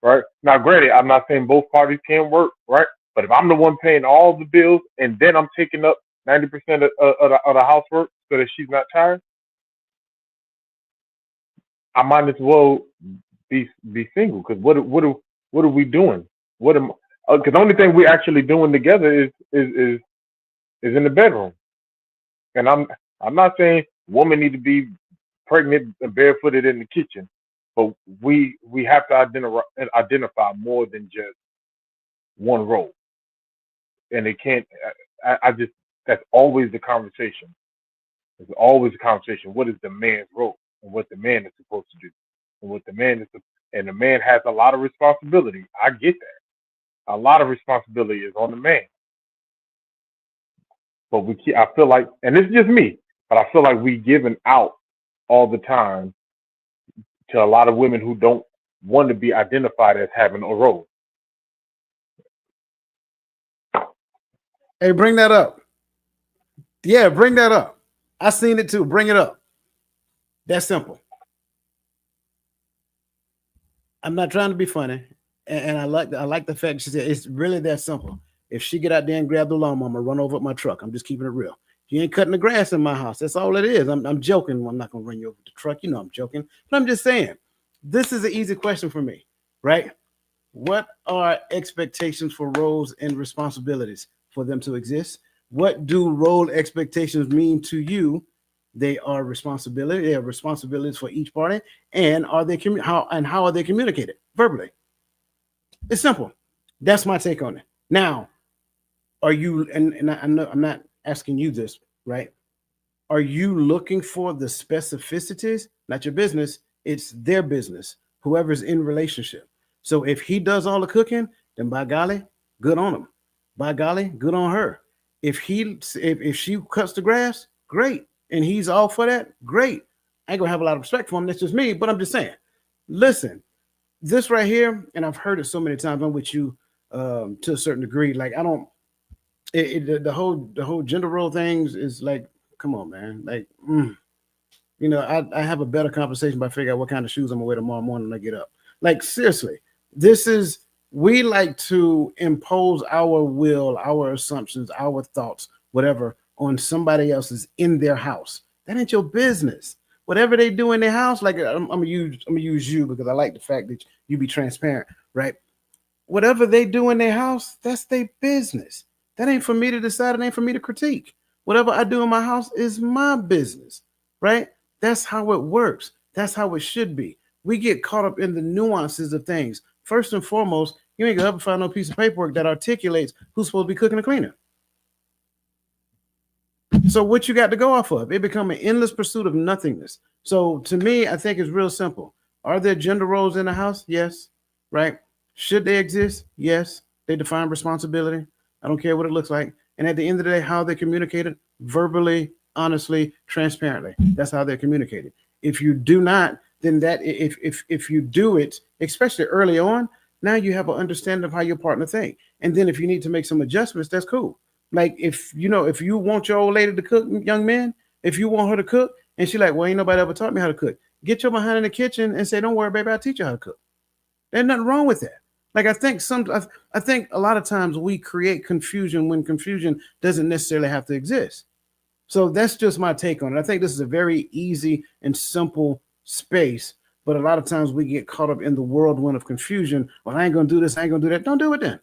right? Now, granted, I'm not saying both parties can work, right? But if I'm the one paying all the bills and then I'm taking up 90% of the housework so that she's not tired, I might as well be single. Because what are we doing? What am? Because the only thing we actually doing together is in the bedroom. And I'm not saying women need to be pregnant and barefooted in the kitchen, but we have to identify more than just one role. And it can't. I just that's always the conversation. It's always a conversation. What is the man's role and what the man is supposed to do, and what the man is, and the man has a lot of responsibility. I get that. A lot of responsibility is on the man. But I feel like, and it's just me, but I feel like we giving out all the time to a lot of women who don't want to be identified as having a role. Hey, bring that up. Yeah, bring that up. I seen it too. Bring it up. That's simple. I'm not trying to be funny, and I like the fact she said it's really that simple. If she get out there and grab the lawnmower, I'm gonna run over my truck. I'm just keeping it real. You ain't cutting the grass in my house. That's all it is. I'm joking. I'm not gonna run you over the truck. You know I'm joking, but I'm just saying this is an easy question for me, right? What are expectations for roles and responsibilities for them to exist? What do role expectations mean to you? They are responsibility. They are responsibilities for each party, and how are they communicated verbally? It's simple. That's my take on it. Now, are you? And I know I'm not asking you this, right? Are you looking for the specificities? Not your business. It's their business. Whoever's in relationship. So if he does all the cooking, then by golly, good on him. By golly, good on her. If she cuts the grass, great. And he's all for that, great. I ain't gonna have a lot of respect for him. That's just me, but I'm just saying. Listen, this right here, and I've heard it so many times. I'm with you to a certain degree. Like I don't. The whole gender role things is like, come on, man. Like, you know, I have a better conversation by figuring out what kind of shoes I'm gonna wear tomorrow morning when I get up. Like seriously, we like to impose our will, our assumptions, our thoughts, whatever, on somebody else's in their house. That ain't your business. Whatever they do in their house, like I'm gonna use you because I like the fact that you be transparent, right? Whatever they do in their house, that's their business. That ain't for me to decide. It ain't for me to critique. Whatever I do in my house is my business, right? That's how it works. That's how it should be. We get caught up in the nuances of things. First and foremost, you ain't gonna ever find no piece of paperwork that articulates who's supposed to be cooking or cleaning. So what you got to go off of? It become an endless pursuit of nothingness. So to me, I think it's real simple. Are there gender roles in the house? Yes. Right? Should they exist? Yes. They define responsibility. I don't care what it looks like. And at the end of the day, how they're communicated, verbally, honestly, transparently. That's how they're communicated. If you do not, then that if you do it, especially early on, now you have an understanding of how your partner thinks. And then if you need to make some adjustments, that's cool. Like if you want your old lady to cook, young man, if you want her to cook, and she's like, well, ain't nobody ever taught me how to cook. Get your behind in the kitchen and say, don't worry, baby, I'll teach you how to cook. There's nothing wrong with that. Like I think a lot of times we create confusion when confusion doesn't necessarily have to exist. So that's just my take on it. I think this is a very easy and simple space, but a lot of times we get caught up in the whirlwind of confusion. Well, I ain't gonna do this, I ain't gonna do that. Don't do it then.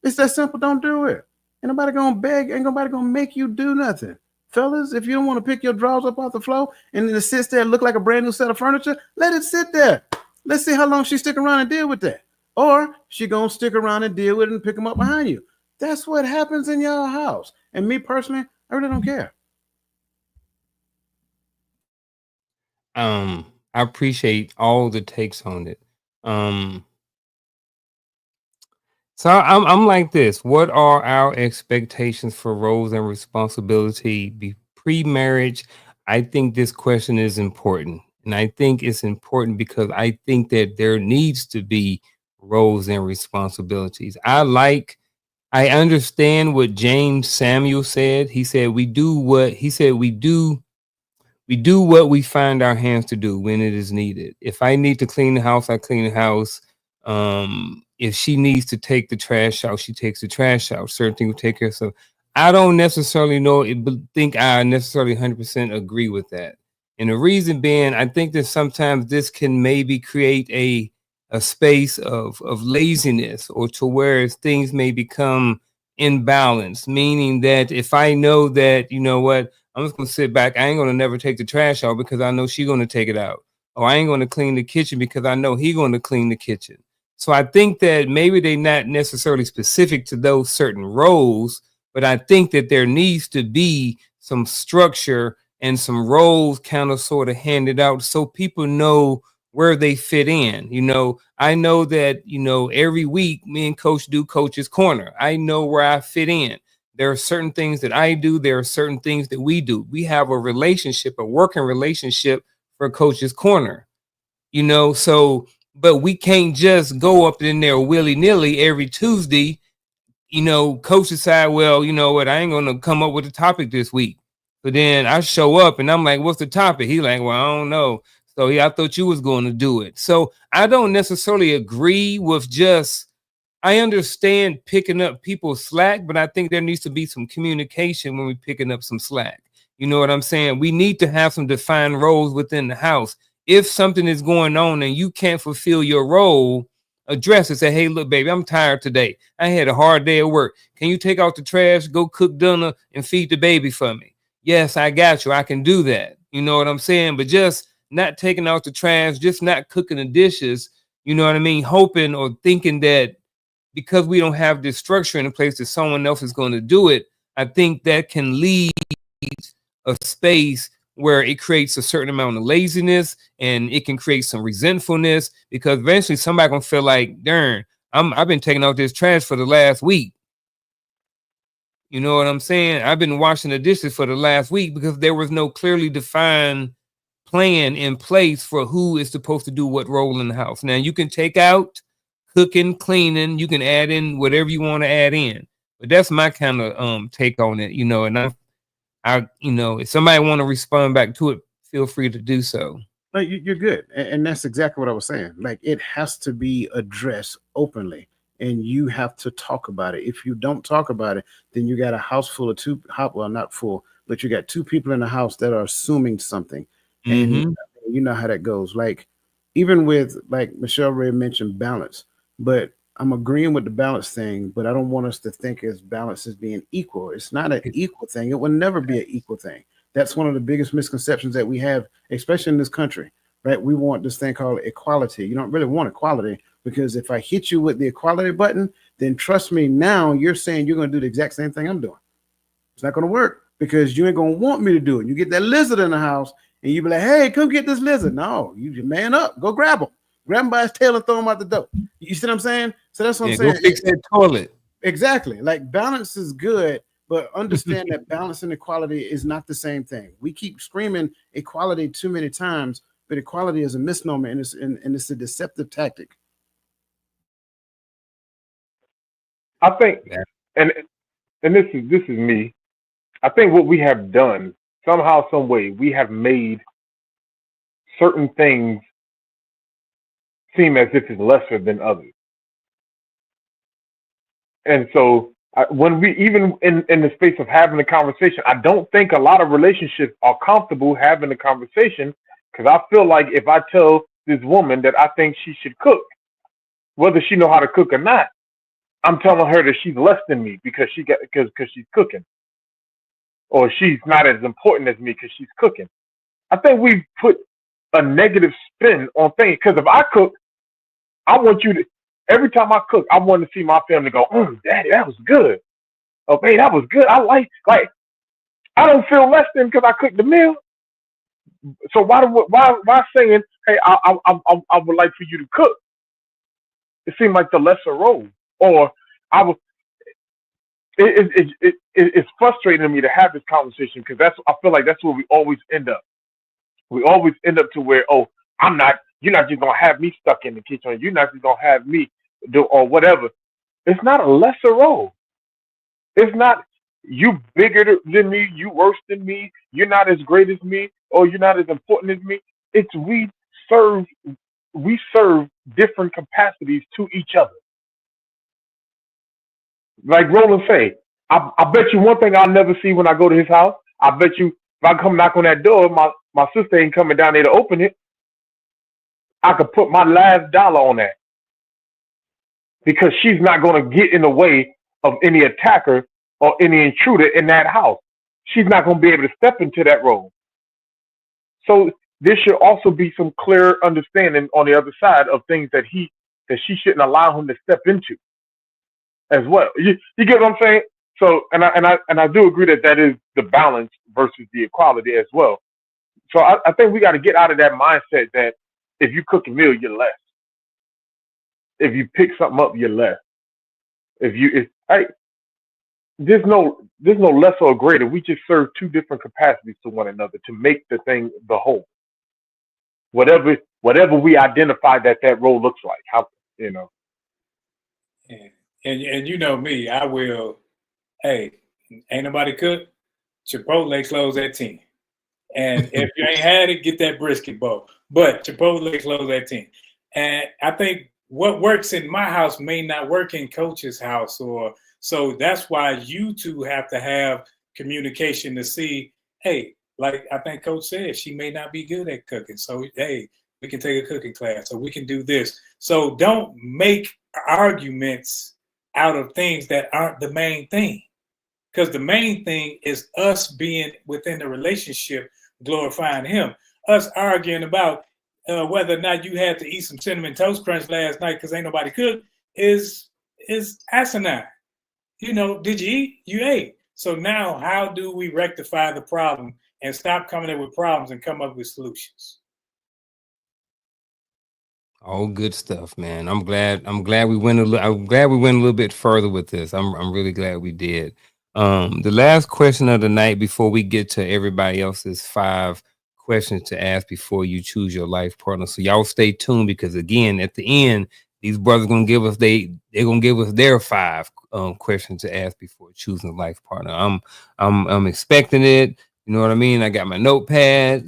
It's that simple. Don't do it. Ain't nobody gonna beg, ain't nobody gonna make you do nothing. Fellas, if you don't want to pick your drawers up off the floor and then it sits there and look like a brand new set of furniture, let it sit there. Let's see how long she stick around and deal with that. Or she gonna stick around and deal with it and pick them up behind you. That's what happens in your house. And me personally, I really don't care. I appreciate all the takes on it. So I'm like this. What are our expectations for roles and responsibility pre-marriage? I think this question is important. And I think it's important because I think that there needs to be roles and responsibilities. I understand what James Samuel said. He said we do what we find our hands to do when it is needed. If I need to clean the house, I clean the house. If she needs to take the trash out, she takes the trash out. Certain things will take care of. So I don't necessarily think I necessarily 100% agree with that. And the reason being, I think that sometimes this can maybe create a space of laziness, or to where things may become imbalanced, meaning that if I know that, you know what, I'm just going to sit back, I ain't going to never take the trash out because I know she's going to take it out. Or I ain't going to clean the kitchen because I know he's going to clean the kitchen. So I think that maybe they're not necessarily specific to those certain roles, but I think that there needs to be some structure and some roles kind of sort of handed out so people know where they fit in. You know, I know that, you know, every week me and Coach do Coach's Corner. I know where I fit in. There are certain things that I do. There are certain things that we do. We have a relationship, a working relationship for Coach's Corner, you know, so, but we can't just go up in there willy-nilly every Tuesday. You know, coach decide, well, you know what, I ain't gonna come up with a topic this week. But then I show up and I'm like, what's the topic? He like, well, I don't know. So I thought you was going to do it. So I don't necessarily agree with just, I understand picking up people's slack, but I think there needs to be some communication when we're picking up some slack. You know what I'm saying? We need to have some defined roles within the house. If something is going on and you can't fulfill your role, address it. Say, hey, look, baby, I'm tired today. I had a hard day at work. Can you take out the trash, go cook dinner, and feed the baby for me? Yes, I got you. I can do that. You know what I'm saying? But just not taking out the trash, just not cooking the dishes, you know what I mean? Hoping or thinking that because we don't have this structure in place that someone else is going to do it, I think that can lead a space where it creates a certain amount of laziness, and it can create some resentfulness, because eventually somebody gonna feel like, darn, I've been taking out this trash for the last week. You know what I'm saying? I've been washing the dishes for the last week because there was no clearly defined plan in place for who is supposed to do what role in the house. Now you can take out cooking, cleaning, you can add in whatever you want to add in, but that's my kind of take on it, you know. And I, you know, if somebody want to respond back to it, feel free to do so. No, you're good, and that's exactly what I was saying. Like, it has to be addressed openly, and you have to talk about it. If you don't talk about it, then you got a house full of well, not full, but you got two people in the house that are assuming something, and you know how that goes. Like, even with, like Michelle Ray mentioned, balance, but I'm agreeing with the balance thing, but I don't want us to think as balance as being equal. It's not an equal thing. It will never be an equal thing. That's one of the biggest misconceptions that we have, especially in this country, right? We want this thing called equality. You don't really want equality, because if I hit you with the equality button, then trust me, now you're saying you're going to do the exact same thing I'm doing. It's not going to work, because you ain't going to want me to do it. You get that lizard in the house and you be like, hey, come get this lizard. No, you man up, go grab him. Grab him by his tail and throw him out the door. You see what I'm saying? So that's what I'm saying. Go fix that toilet. Exactly. Like, balance is good, but understand that balance and equality is not the same thing. We keep screaming equality too many times, but equality is a misnomer, and it's a deceptive tactic. I think, and this is me. I think what we have done, somehow, some way, we have made certain things seem as if it's lesser than others. And so when we, even in the space of having a conversation, I don't think a lot of relationships are comfortable having a conversation, because I feel like if I tell this woman that I think she should cook, whether she know how to cook or not, I'm telling her that she's less than me because she's cooking, or she's not as important as me because she's cooking. I think we put a negative spin on things, because if I cook, I want you to, every time I cook, I want to see my family go, Daddy, that was good. Oh, hey, that was good. I like, I don't feel less than because I cooked the meal. So why saying, hey, I would like for you to cook? It seemed like the lesser role. Or it's frustrating to me to have this conversation, because I feel like that's where we always end up. We always end up to where, you're not just gonna have me stuck in the kitchen. You're not just gonna have me do or whatever. It's not a lesser role. It's not you bigger than me, you worse than me, you're not as great as me, or you're not as important as me. It's we serve we serve different capacities to each other. Like Roland say, I bet you one thing I'll never see when I go to his house. I bet you if I come knock on that door, my sister ain't coming down there to open it. I could put my last dollar on that because she's not going to get in the way of any attacker or any intruder in that house. She's not going to be able to step into that role. So there should also be some clear understanding on the other side of things that she shouldn't allow him to step into as well. You get what I'm saying? So and I do agree that is the balance versus the equality as well. So I think we got to get out of that mindset that if you cook a meal, you're less. If you pick something up, you're less. There's no lesser or greater. We just serve two different capacities to one another to make the thing the whole. Whatever we identify that role looks like. How And you know me, I will. Hey, ain't nobody cook. Chipotle closed at 10. And if you ain't had it, get that brisket bowl. But Chipotle closed at 10. And I think what works in my house may not work in Coach's house, so that's why you two have to have communication to see, hey, like I think Coach said, she may not be good at cooking. So, hey, we can take a cooking class or we can do this. So don't make arguments out of things that aren't the main thing. Because the main thing is us being within the relationship, glorifying him. Us arguing about whether or not you had to eat some Cinnamon Toast Crunch last night because ain't nobody cooked is asinine. Did you eat? You ate. So now how do we rectify the problem and stop coming up with problems and come up with solutions? All good stuff, man. I'm glad we went a little bit further with this. I'm really glad we did. The last question of the night before we get to everybody else's 5 questions to ask before you choose your life partner. So y'all stay tuned because again, at the end, these brothers gonna give us their 5 questions to ask before choosing a life partner. I'm expecting it. You know what I mean? I got my notepad.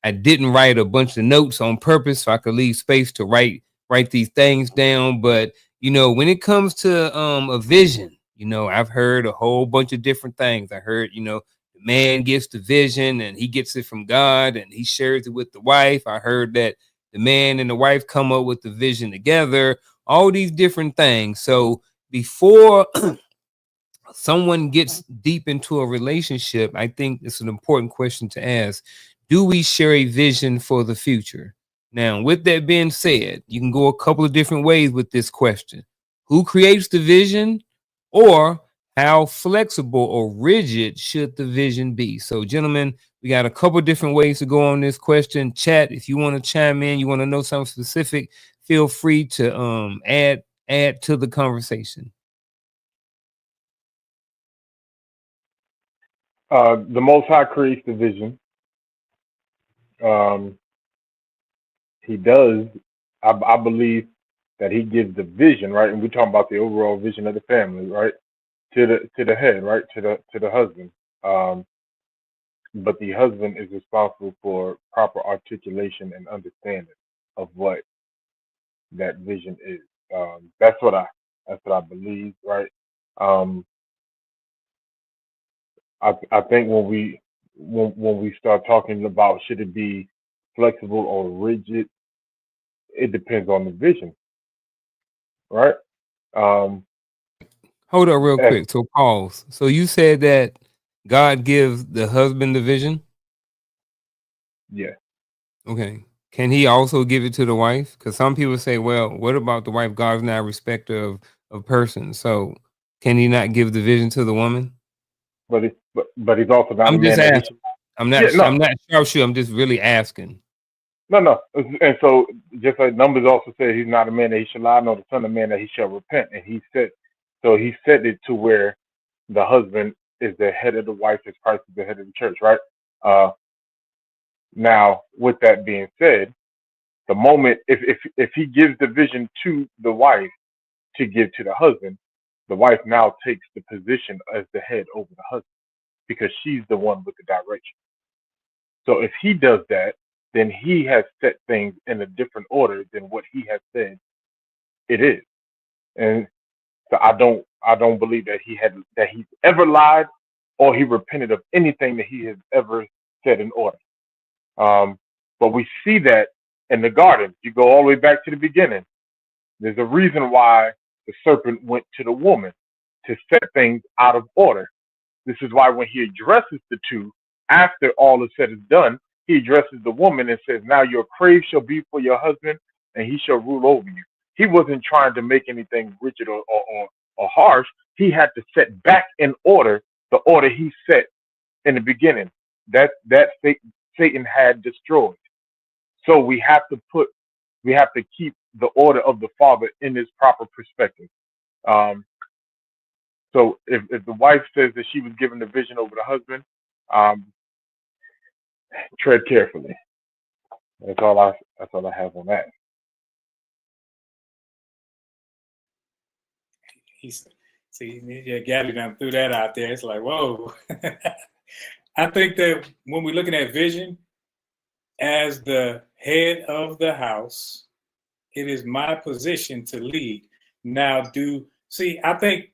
I didn't write a bunch of notes on purpose so I could leave space to write these things down. But when it comes to a vision, I've heard a whole bunch of different things. I heard, the man gets the vision and he gets it from God and he shares it with the wife. I heard that the man and the wife come up with the vision together, all these different things. So before someone gets deep into a relationship, I think it's an important question to ask. Do we share a vision for the future? Now, with that being said, you can go a couple of different ways with this question. Who creates the vision, or how flexible or rigid should the vision be? So, gentlemen, we got a couple of different ways to go on this question. Chat, if you want to chime in, you want to know something specific, feel free to add to the conversation. The Most High creates the vision. He does. I believe that he gives the vision, right? And we're talking about the overall vision of the family, right? To the head, right? To the husband. But the husband is responsible for proper articulation and understanding of what that vision is. That's what I believe, right? I think when we start talking about should it be flexible or rigid, it depends on the vision, right? Hold up real quick. So pause. So you said that God gives the husband the vision? Yeah. Okay. Can he also give it to the wife? Because some people say, well, what about the wife? God's not a respecter of persons. So can he not give the vision to the woman? But he's also not I'm a man. Just asking. I'm not sure. I'm just really asking. No. And so just like Numbers also said, he's not a man that he shall lie, nor the son of man that he shall repent. And he said it to where the husband is the head of the wife as Christ is the head of the church, right? Now, with that being said, the moment if he gives the vision to the wife to give to the husband, the wife now takes the position as the head over the husband because she's the one with the direction. So if he does that, then he has set things in a different order than what he has said it is. And so I don't believe that he's ever lied or he repented of anything that he has ever set in order. But we see that in the garden. You go all the way back to the beginning. There's a reason why the serpent went to the woman to set things out of order. This is why when he addresses the two, after all is said and done, he addresses the woman and says, now your crave shall be for your husband, and he shall rule over you. He wasn't trying to make anything rigid or harsh. He had to set back in order the order he set in the beginning that Satan had destroyed. So we have to keep the order of the Father in its proper perspective. So if the wife says that she was given the vision over the husband, tread carefully. That's all I have on that. Gabby done threw that out there. It's like, whoa. I think that when we're looking at vision as the head of the house, it is my position to lead. Now, I think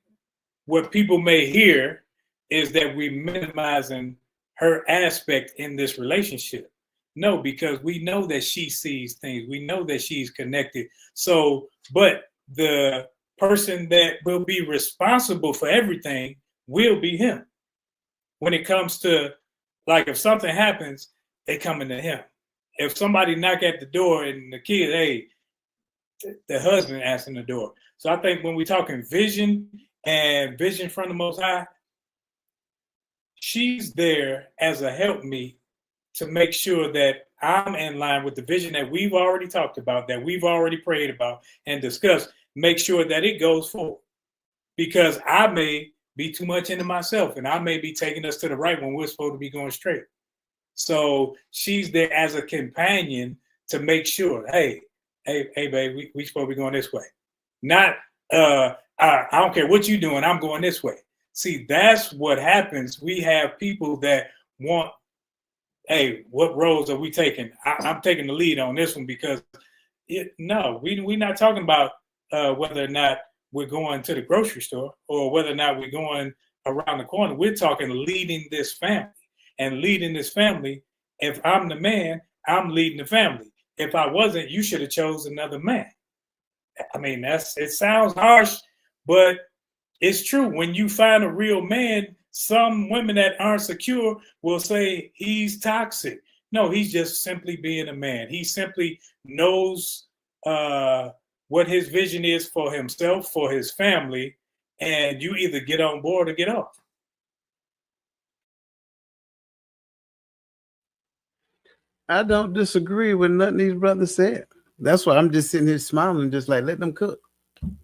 what people may hear is that we're minimizing her aspect in this relationship. No, because we know that she sees things. We know that she's connected. So, but the person that will be responsible for everything will be him. When it comes to, like, if something happens, they coming to him. If somebody knock at the door and the kid, hey, the husband answering the door. So I think when we're talking vision and vision from the Most High, she's there as a helpmeet to make sure that I'm in line with the vision that we've already talked about, that we've already prayed about and discussed, make sure that it goes forward. Because I may be too much into myself and I may be taking us to the right when we're supposed to be going straight. So she's there as a companion to make sure, hey, babe, we supposed to be going this way. Not, I don't care what you're doing, I'm going this way. See, that's what happens. We have people that want, hey, what roles are we taking? I'm taking the lead on this one because we're not talking about whether or not we're going to the grocery store or whether or not we're going around the corner. We're talking leading this family. And leading this family, if I'm the man, I'm leading the family. If I wasn't, you should have chose another man. I mean, it sounds harsh, but it's true. When you find a real man, some women that aren't secure will say he's toxic. No, he's just simply being a man. He simply knows what his vision is for himself, for his family, and you either get on board or get off. I don't disagree with nothing these brothers said. That's why I'm just sitting here smiling, just like let them cook,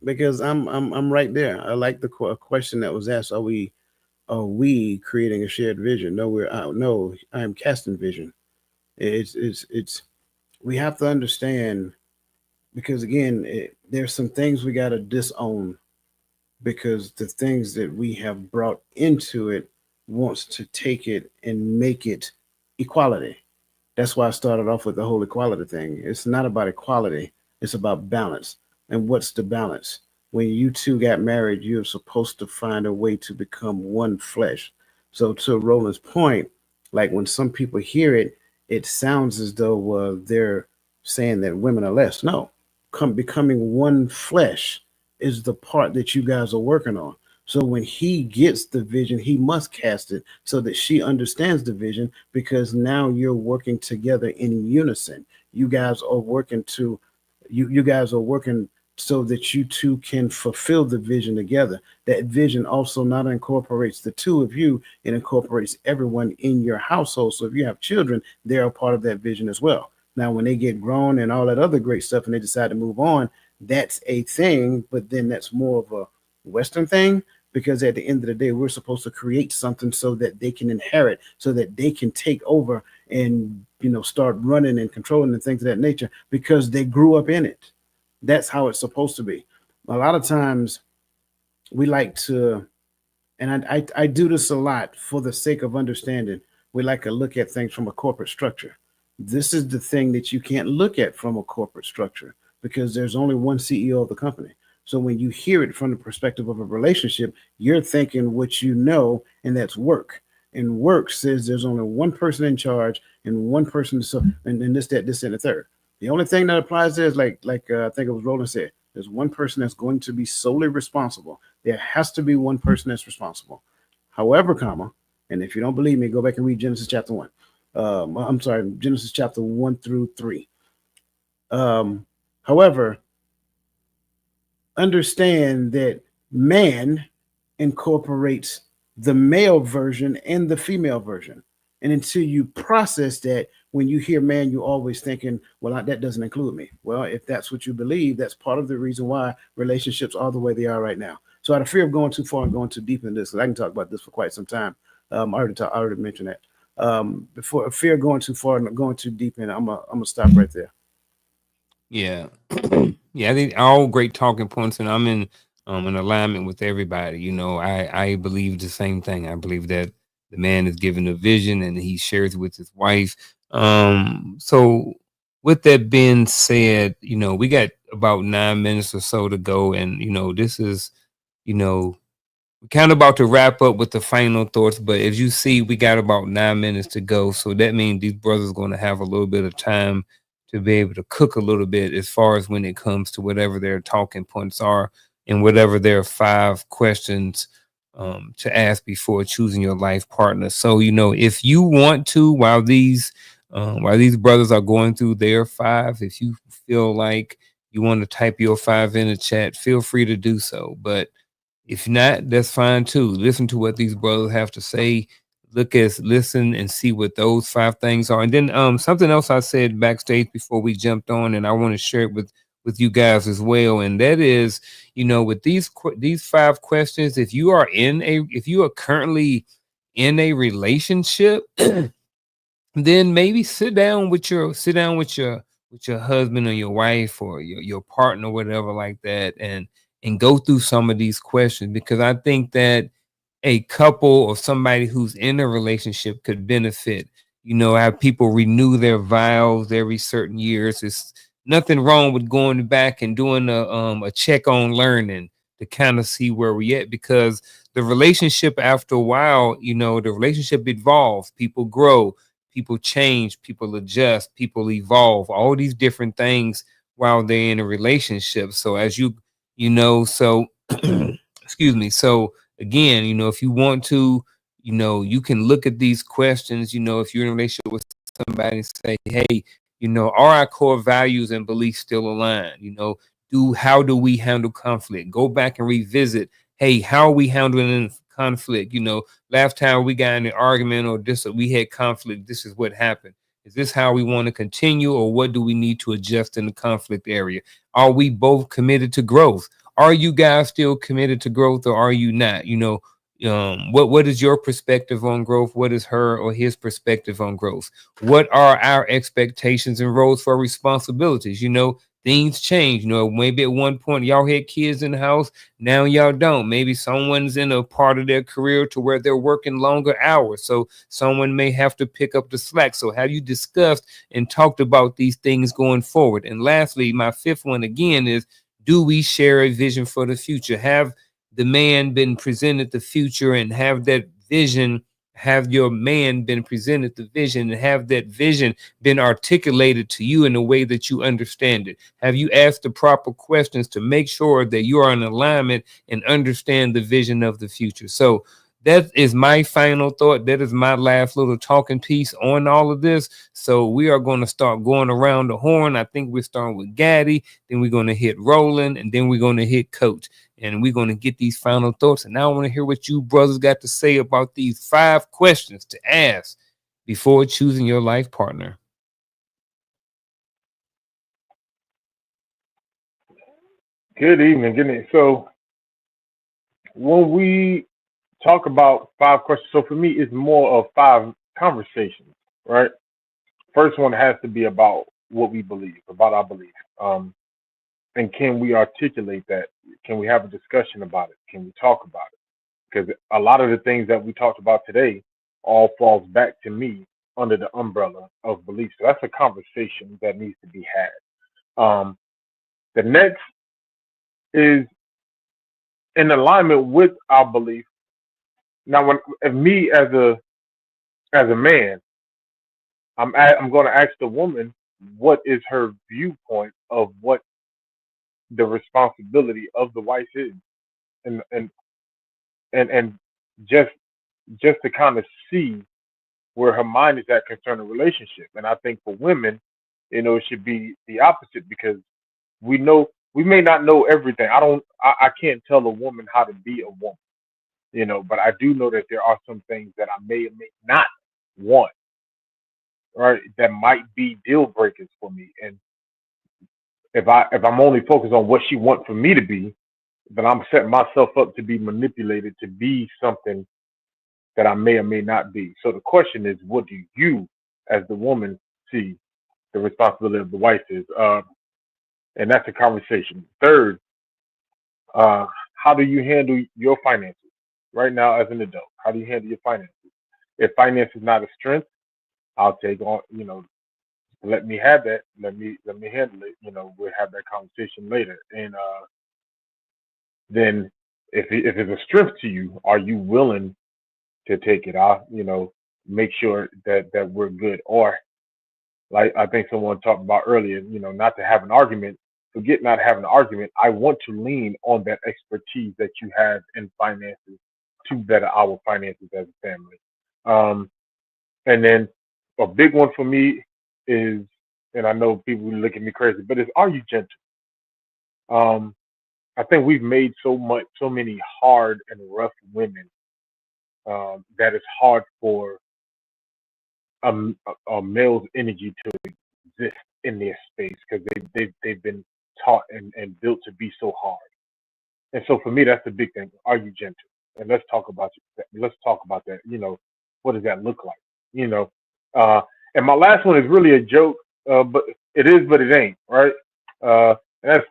because I'm right there. I like the question that was asked: Are we creating a shared vision? No, I am casting vision. It's we have to understand, because again, there's some things we got to disown, because the things that we have brought into it wants to take it and make it equality. That's why I started off with the whole equality thing. It's not about equality. It's about balance. And what's the balance? When you two got married, you're supposed to find a way to become one flesh. So to Roland's point, like when some people hear it, it sounds as though they're saying that women are less. No, becoming one flesh is the part that you guys are working on. So when he gets the vision, he must cast it so that she understands the vision, because now you're working together in unison. You guys are working so that you two can fulfill the vision together. That vision also not incorporates the two of you, it incorporates everyone in your household. So if you have children, they're a part of that vision as well. Now, when they get grown and all that other great stuff and they decide to move on, that's a thing, but then that's more of a Western thing. Because at the end of the day, we're supposed to create something so that they can inherit, so that they can take over and, start running and controlling and things of that nature, because they grew up in it. That's how it's supposed to be. A lot of times we like to, and I do this a lot for the sake of understanding. We like to look at things from a corporate structure. This is the thing that you can't look at from a corporate structure because there's only one CEO of the company. So when you hear it from the perspective of a relationship, you're thinking what you know, and that's work. And work says there's only one person in charge and one person, so and this, that, this, and the third. The only thing that applies there is like I think it was Roland said, there's one person that's going to be solely responsible. There has to be one person that's responsible. However, comma, and if you don't believe me, go back and read Genesis chapter 1. I'm sorry, Genesis chapter 1 through 3. However, understand that man incorporates the male version and the female version. And until you process that, when you hear man, you're always thinking, well, that doesn't include me. Well, if that's what you believe, that's part of the reason why relationships are the way they are right now. So out of fear of going too far and going too deep in this, because I can talk about this for quite some time. I already mentioned that. Before fear of going too far and going too deep in, I'm gonna stop right there. Yeah. Yeah, I think all great talking points, and I'm in alignment with everybody. You know, I believe the same thing. I believe that the man is given a vision and he shares it with his wife. So with that being said, you know, we got about 9 minutes or so to go, and you know, this is, you know, we're kind of about to wrap up with the final thoughts, but as you see, we got about 9 minutes to go. So that means these brothers are going to have a little bit of time to be able to cook a little bit as far as when it comes to whatever their talking points are and whatever their 5 questions to ask before choosing your life partner. So, you know, if you want to, while these brothers are going through their 5, if you feel like you want to type your 5 in the chat, feel free to do so. But if not, that's fine too. Listen to what these brothers have to say. Listen and see what those 5 things are. And then something else I said backstage before we jumped on, and I want to share it with you guys as well. And that is, you know, with these 5 questions, if you are currently in a relationship, then maybe sit down with your husband or your wife or your partner, whatever like that, and go through some of these questions, because I think that a couple or somebody who's in a relationship could benefit. You know, how people renew their vows every certain years. It's nothing wrong with going back and doing a check on learning to kind of see where we at, because the relationship after a while, you know, the relationship evolves, people grow, people change, people adjust, people evolve, all these different things while they're in a relationship. So as you know, so excuse me. So again, you know, if you want to, you know, you can look at these questions, you know, if you're in a relationship with somebody and say, hey, you know, are our core values and beliefs still aligned? You know, how do we handle conflict? Go back and revisit, hey, how are we handling conflict? You know, last time we got in an argument or we had conflict, this is what happened. Is this how we want to continue, or what do we need to adjust in the conflict area? Are we both committed to growth? Are you guys still committed to growth, or are you not? You know, what is your perspective on growth? What is her or his perspective on growth? What are our expectations and roles for responsibilities? You know, things change. You know, maybe at one point y'all had kids in the house, now y'all don't. Maybe someone's in a part of their career to where they're working longer hours, so someone may have to pick up the slack. So have you discussed and talked about these things going forward? And lastly, my 5th one again is, do we share a vision for the future? Have the man been presented the future, and have that vision, have your man been presented the vision, and have that vision been articulated to you in a way that you understand it? Have you asked the proper questions to make sure that you are in alignment and understand the vision of the future? So that is my final thought. That is my last little talking piece on all of this. So we are going to start going around the horn. I think we're starting with Gaddy, then we're going to hit Roland, and then we're going to hit Coach. And we're going to get these final thoughts. And now I want to hear what you brothers got to say about these 5 questions to ask before choosing your life partner. Good evening. So when we talk about 5 questions, so for me, it's more of 5 conversations, right? First one has to be about what we believe, about our belief. And can we articulate that? Can we have a discussion about it? Can we talk about it? Because a lot of the things that we talked about today all falls back to me under the umbrella of belief. So that's a conversation that needs to be had. The next is in alignment with our belief. Now, if me as a man, I'm going to ask the woman what is her viewpoint of what the responsibility of the wife is, and just to kind of see where her mind is at concerning relationship. And I think for women, it should be the opposite, because we may not know everything. I can't tell a woman how to be a woman, but I do know that there are some things that I may or may not want, right? That might be deal breakers for me. And if I'm only focused on what she wants for me to be, then I'm setting myself up to be manipulated to be something that I may or may not be. So the question is, what do you, as the woman, see the responsibility of the wife is? And that's a conversation. Third, how do you handle your finances right now as an adult? How do you handle your finances? If finance is not a strength, I'll take on, let me have that. Let me handle it. We'll have that conversation later. And then if it's a strength to you, are you willing to take it off? Make sure that we're good. Or like I think someone talked about earlier, not to have an argument. Forget not having an argument. I want to lean on that expertise that you have in finances to better our finances as a family. And then a big one for me is, and I know people look at me crazy, but are you gentle? I think we've made so many hard and rough women that it's hard for a male's energy to exist in their space, because they've been taught and built to be so hard. And so for me, that's the big thing. Are you gentle? And let's talk about that. What does that look like? And my last one is really a joke, but it is, but it ain't, right? And that's,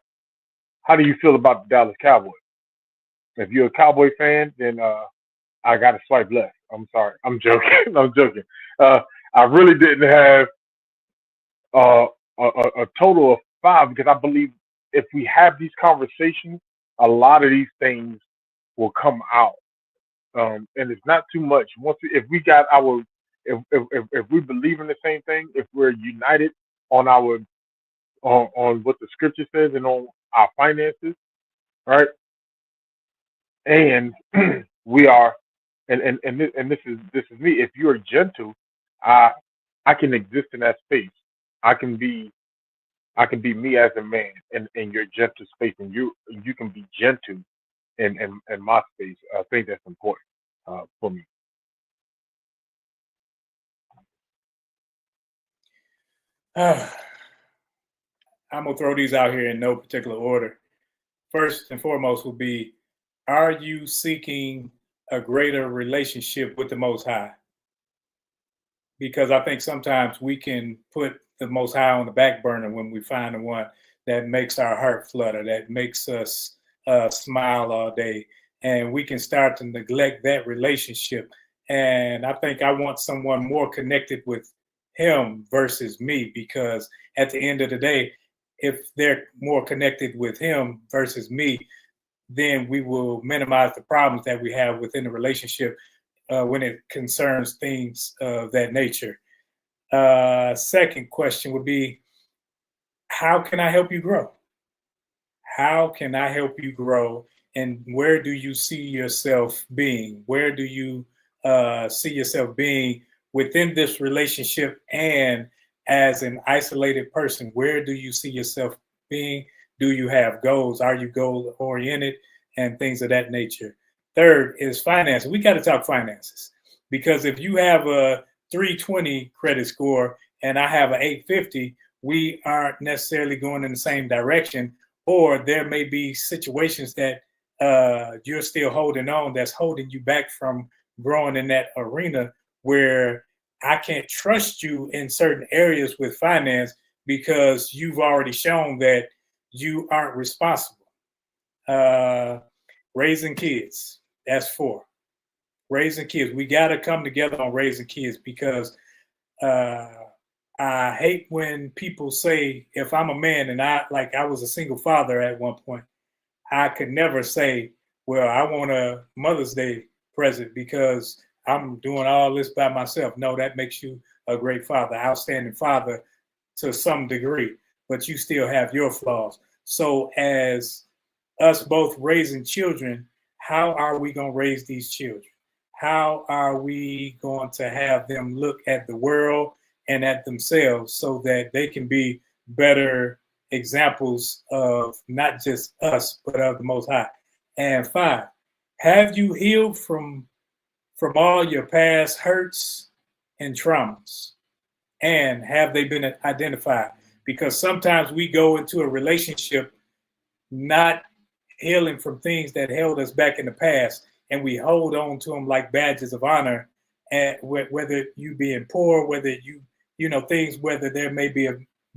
how do you feel about the Dallas Cowboys? If you're a Cowboy fan, then I got to swipe left. I'm sorry. I'm joking. I'm joking. I really didn't have a total of 5, because I believe if we have these conversations, a lot of these things will come out. And it's not too much. If we got if we believe in the same thing, if we're united on on what the scripture says and on our finances, right? And we are, and this is me. If you're gentle, I can exist in that space. I can be me as a man in your gentle space, and you can be gentle in my space. I think that's important for me. I'm gonna throw these out here in no particular order. First and foremost would be, are you seeking a greater relationship with the Most High? Because I think sometimes we can put the Most High on the back burner when we find the one that makes our heart flutter, that makes us smile all day, and we can start to neglect that relationship. And I think I want someone more connected with him versus me, because at the end of the day, if they're more connected with him versus me, then we will minimize the problems that we have within the relationship when it concerns things of that nature. Second question would be, how can I help you grow? How can I help you grow? And where do you see yourself being? Where do you see yourself being within this relationship, and as an isolated person? Where do you see yourself being? Do you have goals? Are you goal oriented and things of that nature? Third is finances. We got to talk finances, because if you have a 320 credit score and I have an 850, we aren't necessarily going in the same direction, or there may be situations that you're still holding on, that's holding you back from growing in that arena, where I can't trust you in certain areas with finance because you've already shown that you aren't responsible. Raising kids, that's 4. Raising kids. We got to come together on raising kids, because I hate when people say, if I'm a man and I was a single father at one point, I could never say, well, I want a Mother's Day present because I'm doing all this by myself. No, that makes you a great father, outstanding father to some degree, but you still have your flaws. So as us both raising children, how are we going to raise these children? How are we going to have them look at the world and at themselves so that they can be better examples of not just us, but of the Most High? And 5, have you healed from all your past hurts and traumas? And have they been identified? Because sometimes we go into a relationship not healing from things that held us back in the past, and we hold on to them like badges of honor. And whether you being poor, whether you know things, whether there may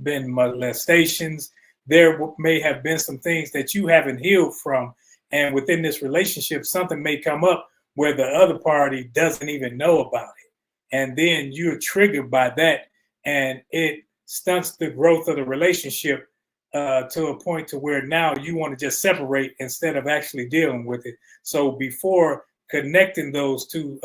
been molestations, there may have been some things that you haven't healed from, and within this relationship, something may come up where the other party doesn't even know about it, and then you're triggered by that, and it stunts the growth of the relationship to a point to where now you want to just separate instead of actually dealing with it. So before connecting those two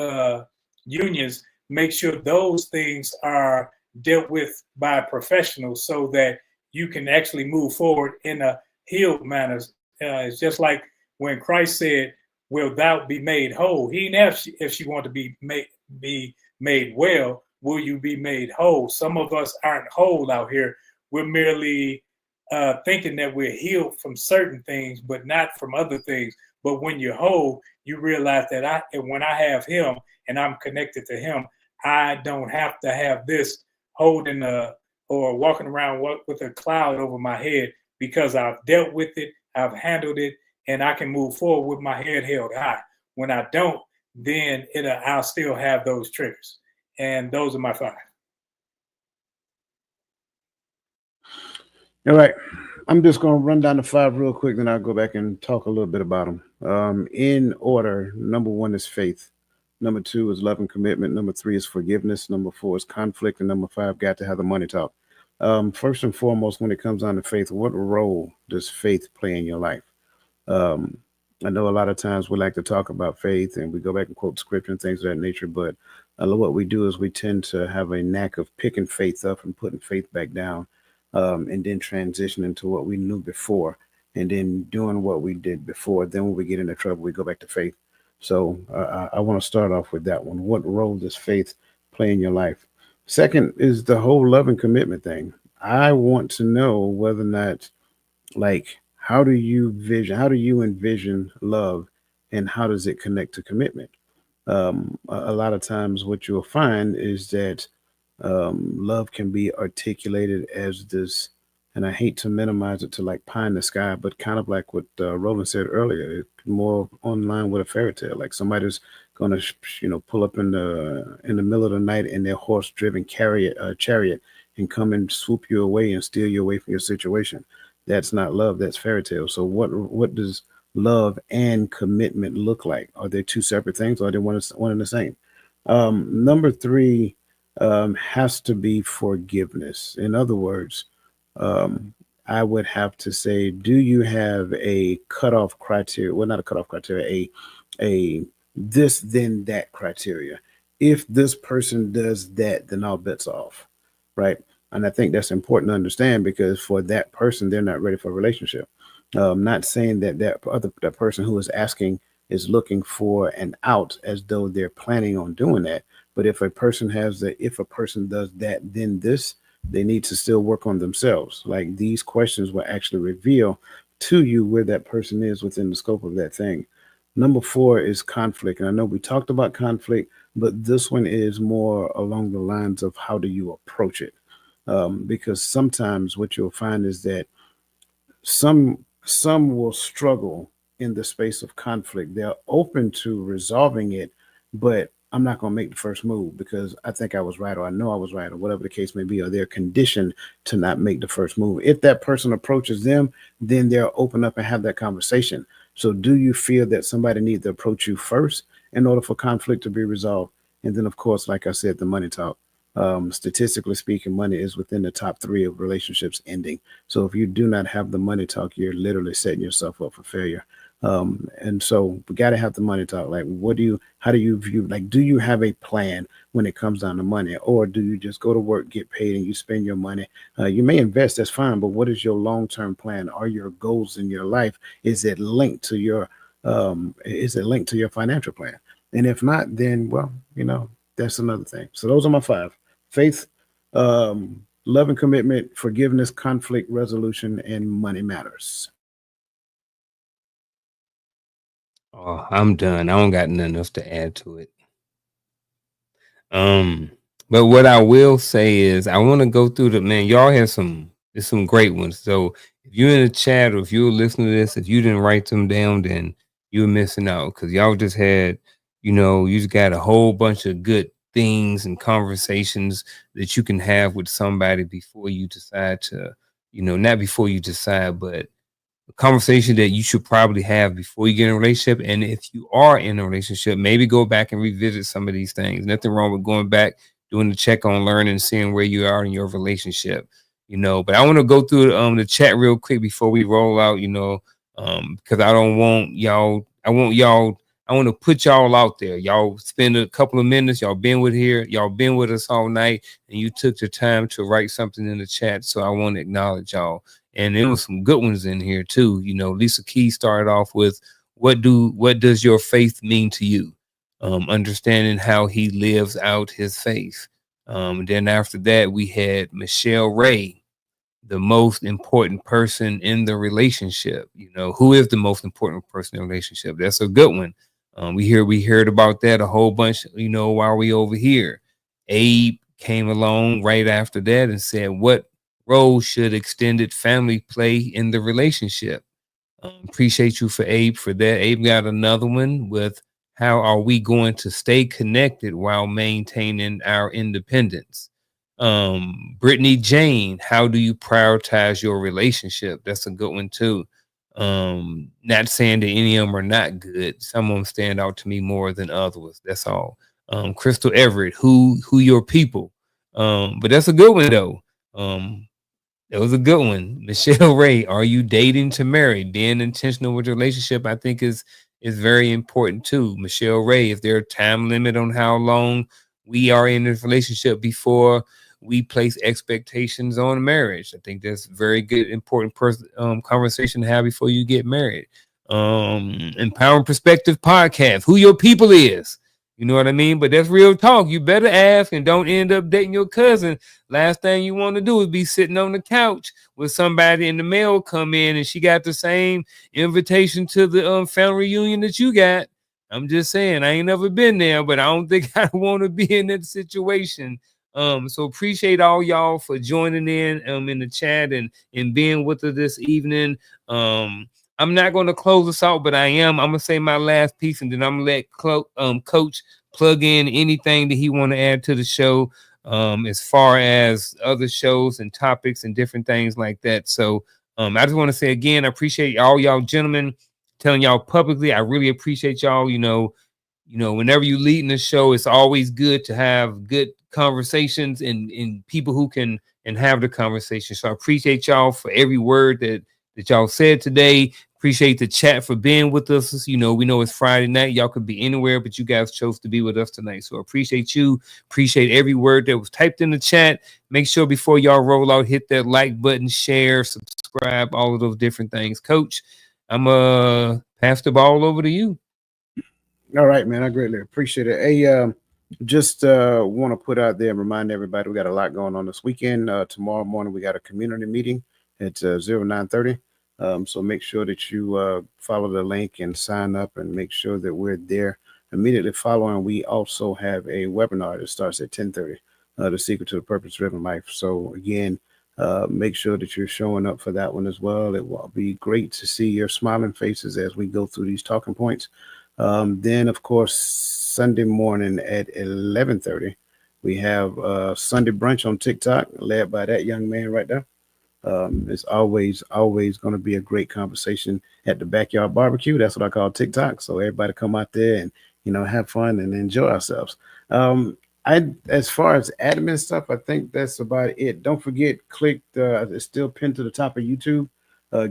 unions, make sure those things are dealt with by professionals so that you can actually move forward in a healed manner. It's just like when Christ said, "Will thou be made whole?" He didn't ask if she wanted to be made well. Will you be made whole? Some of us aren't whole out here. We're merely thinking that we're healed from certain things, but not from other things. But when you're whole, you realize that when I have Him and I'm connected to Him, I don't have to have this holding or walking around with a cloud over my head, because I've dealt with it, I've handled it, and I can move forward with my head held high. When I don't, then I'll still have those triggers. And those are my 5. All right. I'm just going to run down the 5 real quick, then I'll go back and talk a little bit about them. In order, number 1 is faith. Number 2 is love and commitment. Number 3 is forgiveness. Number 4 is conflict. And number 5, got to have the money talk. First and foremost, when it comes down to faith, what role does faith play in your life? I know a lot of times we like to talk about faith and we go back and quote scripture and things of that nature, but what we do is we tend to have a knack of picking faith up and putting faith back down. And then transition into what we knew before, and then doing what we did before. Then when we get into trouble, we go back to faith. So I want to start off with that one. What role does faith play in your life? Second is the whole love and commitment thing. I want to know whether or not, like, how do you envision love, and how does it connect to commitment? A lot of times what you'll find is that love can be articulated as this, and I hate to minimize it to like pie in the sky, but kind of like what Roland said earlier, it's more online with a fairy tale. Like somebody's going to, pull up in the middle of the night in their horse-driven chariot and come and swoop you away and steal you away from your situation. That's not love. That's fairy tale. So what does love and commitment look like? Are they two separate things, or are they one and the same? Number 3 has to be forgiveness. In other words, I would have to say, do you have a cutoff criteria? Well, not a cutoff criteria, a this, then that criteria. If this person does that, then all bets off, right? And I think that's important to understand, because for that person, they're not ready for a relationship. Not saying that person who is asking is looking for an out as though they're planning on doing that. But if a person does that, then this, they need to still work on themselves. Like, these questions will actually reveal to you where that person is within the scope of that thing. Number 4 is conflict. And I know we talked about conflict, but this one is more along the lines of how do you approach it? Because sometimes what you'll find is that some will struggle in the space of conflict. They're open to resolving it, but I'm not going to make the first move because I think I was right, or I know I was right, or whatever the case may be, or they're conditioned to not make the first move. If that person approaches them, then they'll open up and have that conversation. So do you feel that somebody needs to approach you first in order for conflict to be resolved? And then, of course, like I said, the money talk. Statistically speaking, money is within the top 3 of relationships ending. So if you do not have the money talk, you're literally setting yourself up for failure. And so we got to have the money talk. Like, how do you view, like, do you have a plan when it comes down to money, or do you just go to work, get paid, and you spend your money? You may invest, that's fine, but what is your long-term plan? Are your goals in your life, is it linked to your financial plan? And if not, then, well, that's another thing. So those are my 5: faith, love and commitment, forgiveness, conflict resolution, and money matters. Oh, I'm done. I don't got nothing else to add to it. But what I will say is I want to go through y'all have some great ones. So if you're in the chat or if you're listening to this, if you didn't write them down, then you're missing out, because y'all just had, you just got a whole bunch of good things and conversations that you can have with somebody before you decide to, not before you decide, but a conversation that you should probably have before you get in a relationship. And if you are in a relationship, maybe go back and revisit some of these things. Nothing wrong with going back, doing the check on learning, seeing where you are in your relationship, but I want to go through the chat real quick before we roll out, because I want to put y'all out there. Y'all spend a couple of minutes, y'all been with us all night, and you took the time to write something in the chat. So I want to acknowledge y'all. And there was some good ones in here too. Lisa Key started off with, what does your faith mean to you? Understanding how he lives out his faith. Then after that, we had Michelle Ray, the most important person in the relationship. Who is the most important person in the relationship? That's a good one. We heard about that a whole bunch, while we over here. Abe came along right after that and said, what role should extended family play in the relationship? Appreciate you for Abe for that. Abe got another one with, how are we going to stay connected while maintaining our independence? Brittany Jane, how do you prioritize your relationship? That's a good one too. Not saying that any of them are not good. Some of them stand out to me more than others. That's all. Crystal Everett, who your people? But that's a good one though. That was a good one. Michelle Ray, are you dating to marry? Being intentional with your relationship, I think is very important too. Michelle Ray, is there a time limit on how long we are in this relationship before we place expectations on marriage? I think that's very good, important conversation to have before you get married. Empowering Perspective Podcast, who your people is. You know what I mean? But that's real talk. You better ask and don't end up dating your cousin. Last thing you want to do is be sitting on the couch with somebody in the mail come in and she got the same invitation to the family reunion that you got. I'm just saying, I ain't never been there, but I don't think I want to be in that situation. So appreciate all y'all for joining in the chat and being with us this evening. I'm not going to close this out, but I'm going to say my last piece, and then I'm going to let Coach plug in anything that he want to add to the show, as far as other shows and topics and different things like that. So I just want to say again, I appreciate all y'all gentlemen, telling y'all publicly, I really appreciate y'all. Whenever you lead in the show, it's always good to have good conversations and people who can and have the conversation. So I appreciate y'all for every word that y'all said today. Appreciate the chat for being with us. We know it's Friday night. Y'all could be anywhere, but you guys chose to be with us tonight. So appreciate you. Appreciate every word that was typed in the chat. Make sure before y'all roll out, hit that like button, share, subscribe, all of those different things. Coach, I'm pass the ball over to you. All right, man. I greatly appreciate it. Hey, just want to put out there and remind everybody we got a lot going on this weekend. Tomorrow morning we got a community meeting at 0930. So make sure that you follow the link and sign up and make sure that we're there. Immediately following, we also have a webinar that starts at 10:30, The Secret to the Purpose-Driven Life. So again, make sure that you're showing up for that one as well. It will be great to see your smiling faces as we go through these talking points. Then, of course, Sunday morning at 11:30, we have Sunday brunch on TikTok, led by that young man right there. It's always going to be a great conversation at the backyard barbecue. That's what I call TikTok. So everybody come out there and have fun and enjoy ourselves. as far as admin stuff, I think that's about it. Don't forget, click it's still pinned to the top of YouTube.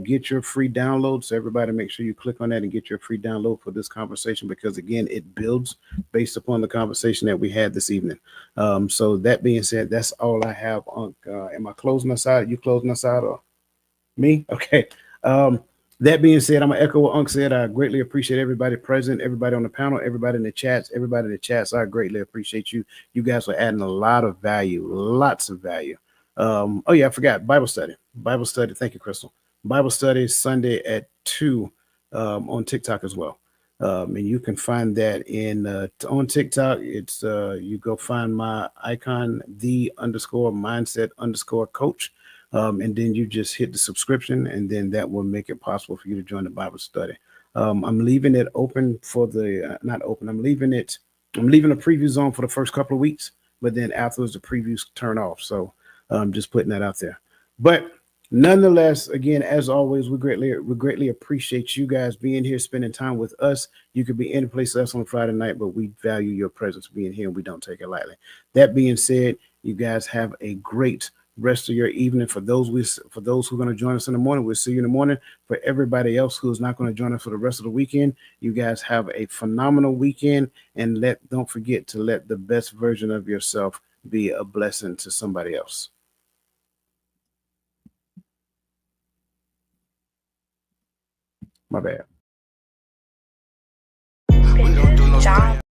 Get your free download. So everybody, make sure you click on that and get your free download for this conversation, because again, it builds based upon the conversation that we had this evening. So that being said, that's all I have. Am I closing us out? You closing us out or me? Okay. That being said, I'm gonna echo what Unc said. I greatly appreciate everybody present, everybody on the panel, everybody in the chats, everybody in the chats. I greatly appreciate you. You guys are adding a lot of value, lots of value. Oh yeah, I forgot Bible study. Bible study. Thank you, Crystal. Bible study Sunday at 2 on TikTok as well. And you can find that in on TikTok. It's you go find my icon, _mindset_coach. And then you just hit the subscription, and then that will make it possible for you to join the Bible study. I'm leaving it open for the not open. I'm leaving a preview zone for the first couple of weeks, but then afterwards the previews turn off. So I'm just putting that out there. But nonetheless, again, as always, we greatly appreciate you guys being here, spending time with us. You could be any place else on Friday night, but we value your presence being here, and we don't take it lightly. That being said, you guys have a great rest of your evening. For those who are going to join us in the morning, we'll see you in the morning. For everybody else who's not going to join us for the rest of the weekend, you guys have a phenomenal weekend, and don't forget to let the best version of yourself be a blessing to somebody else. My bad.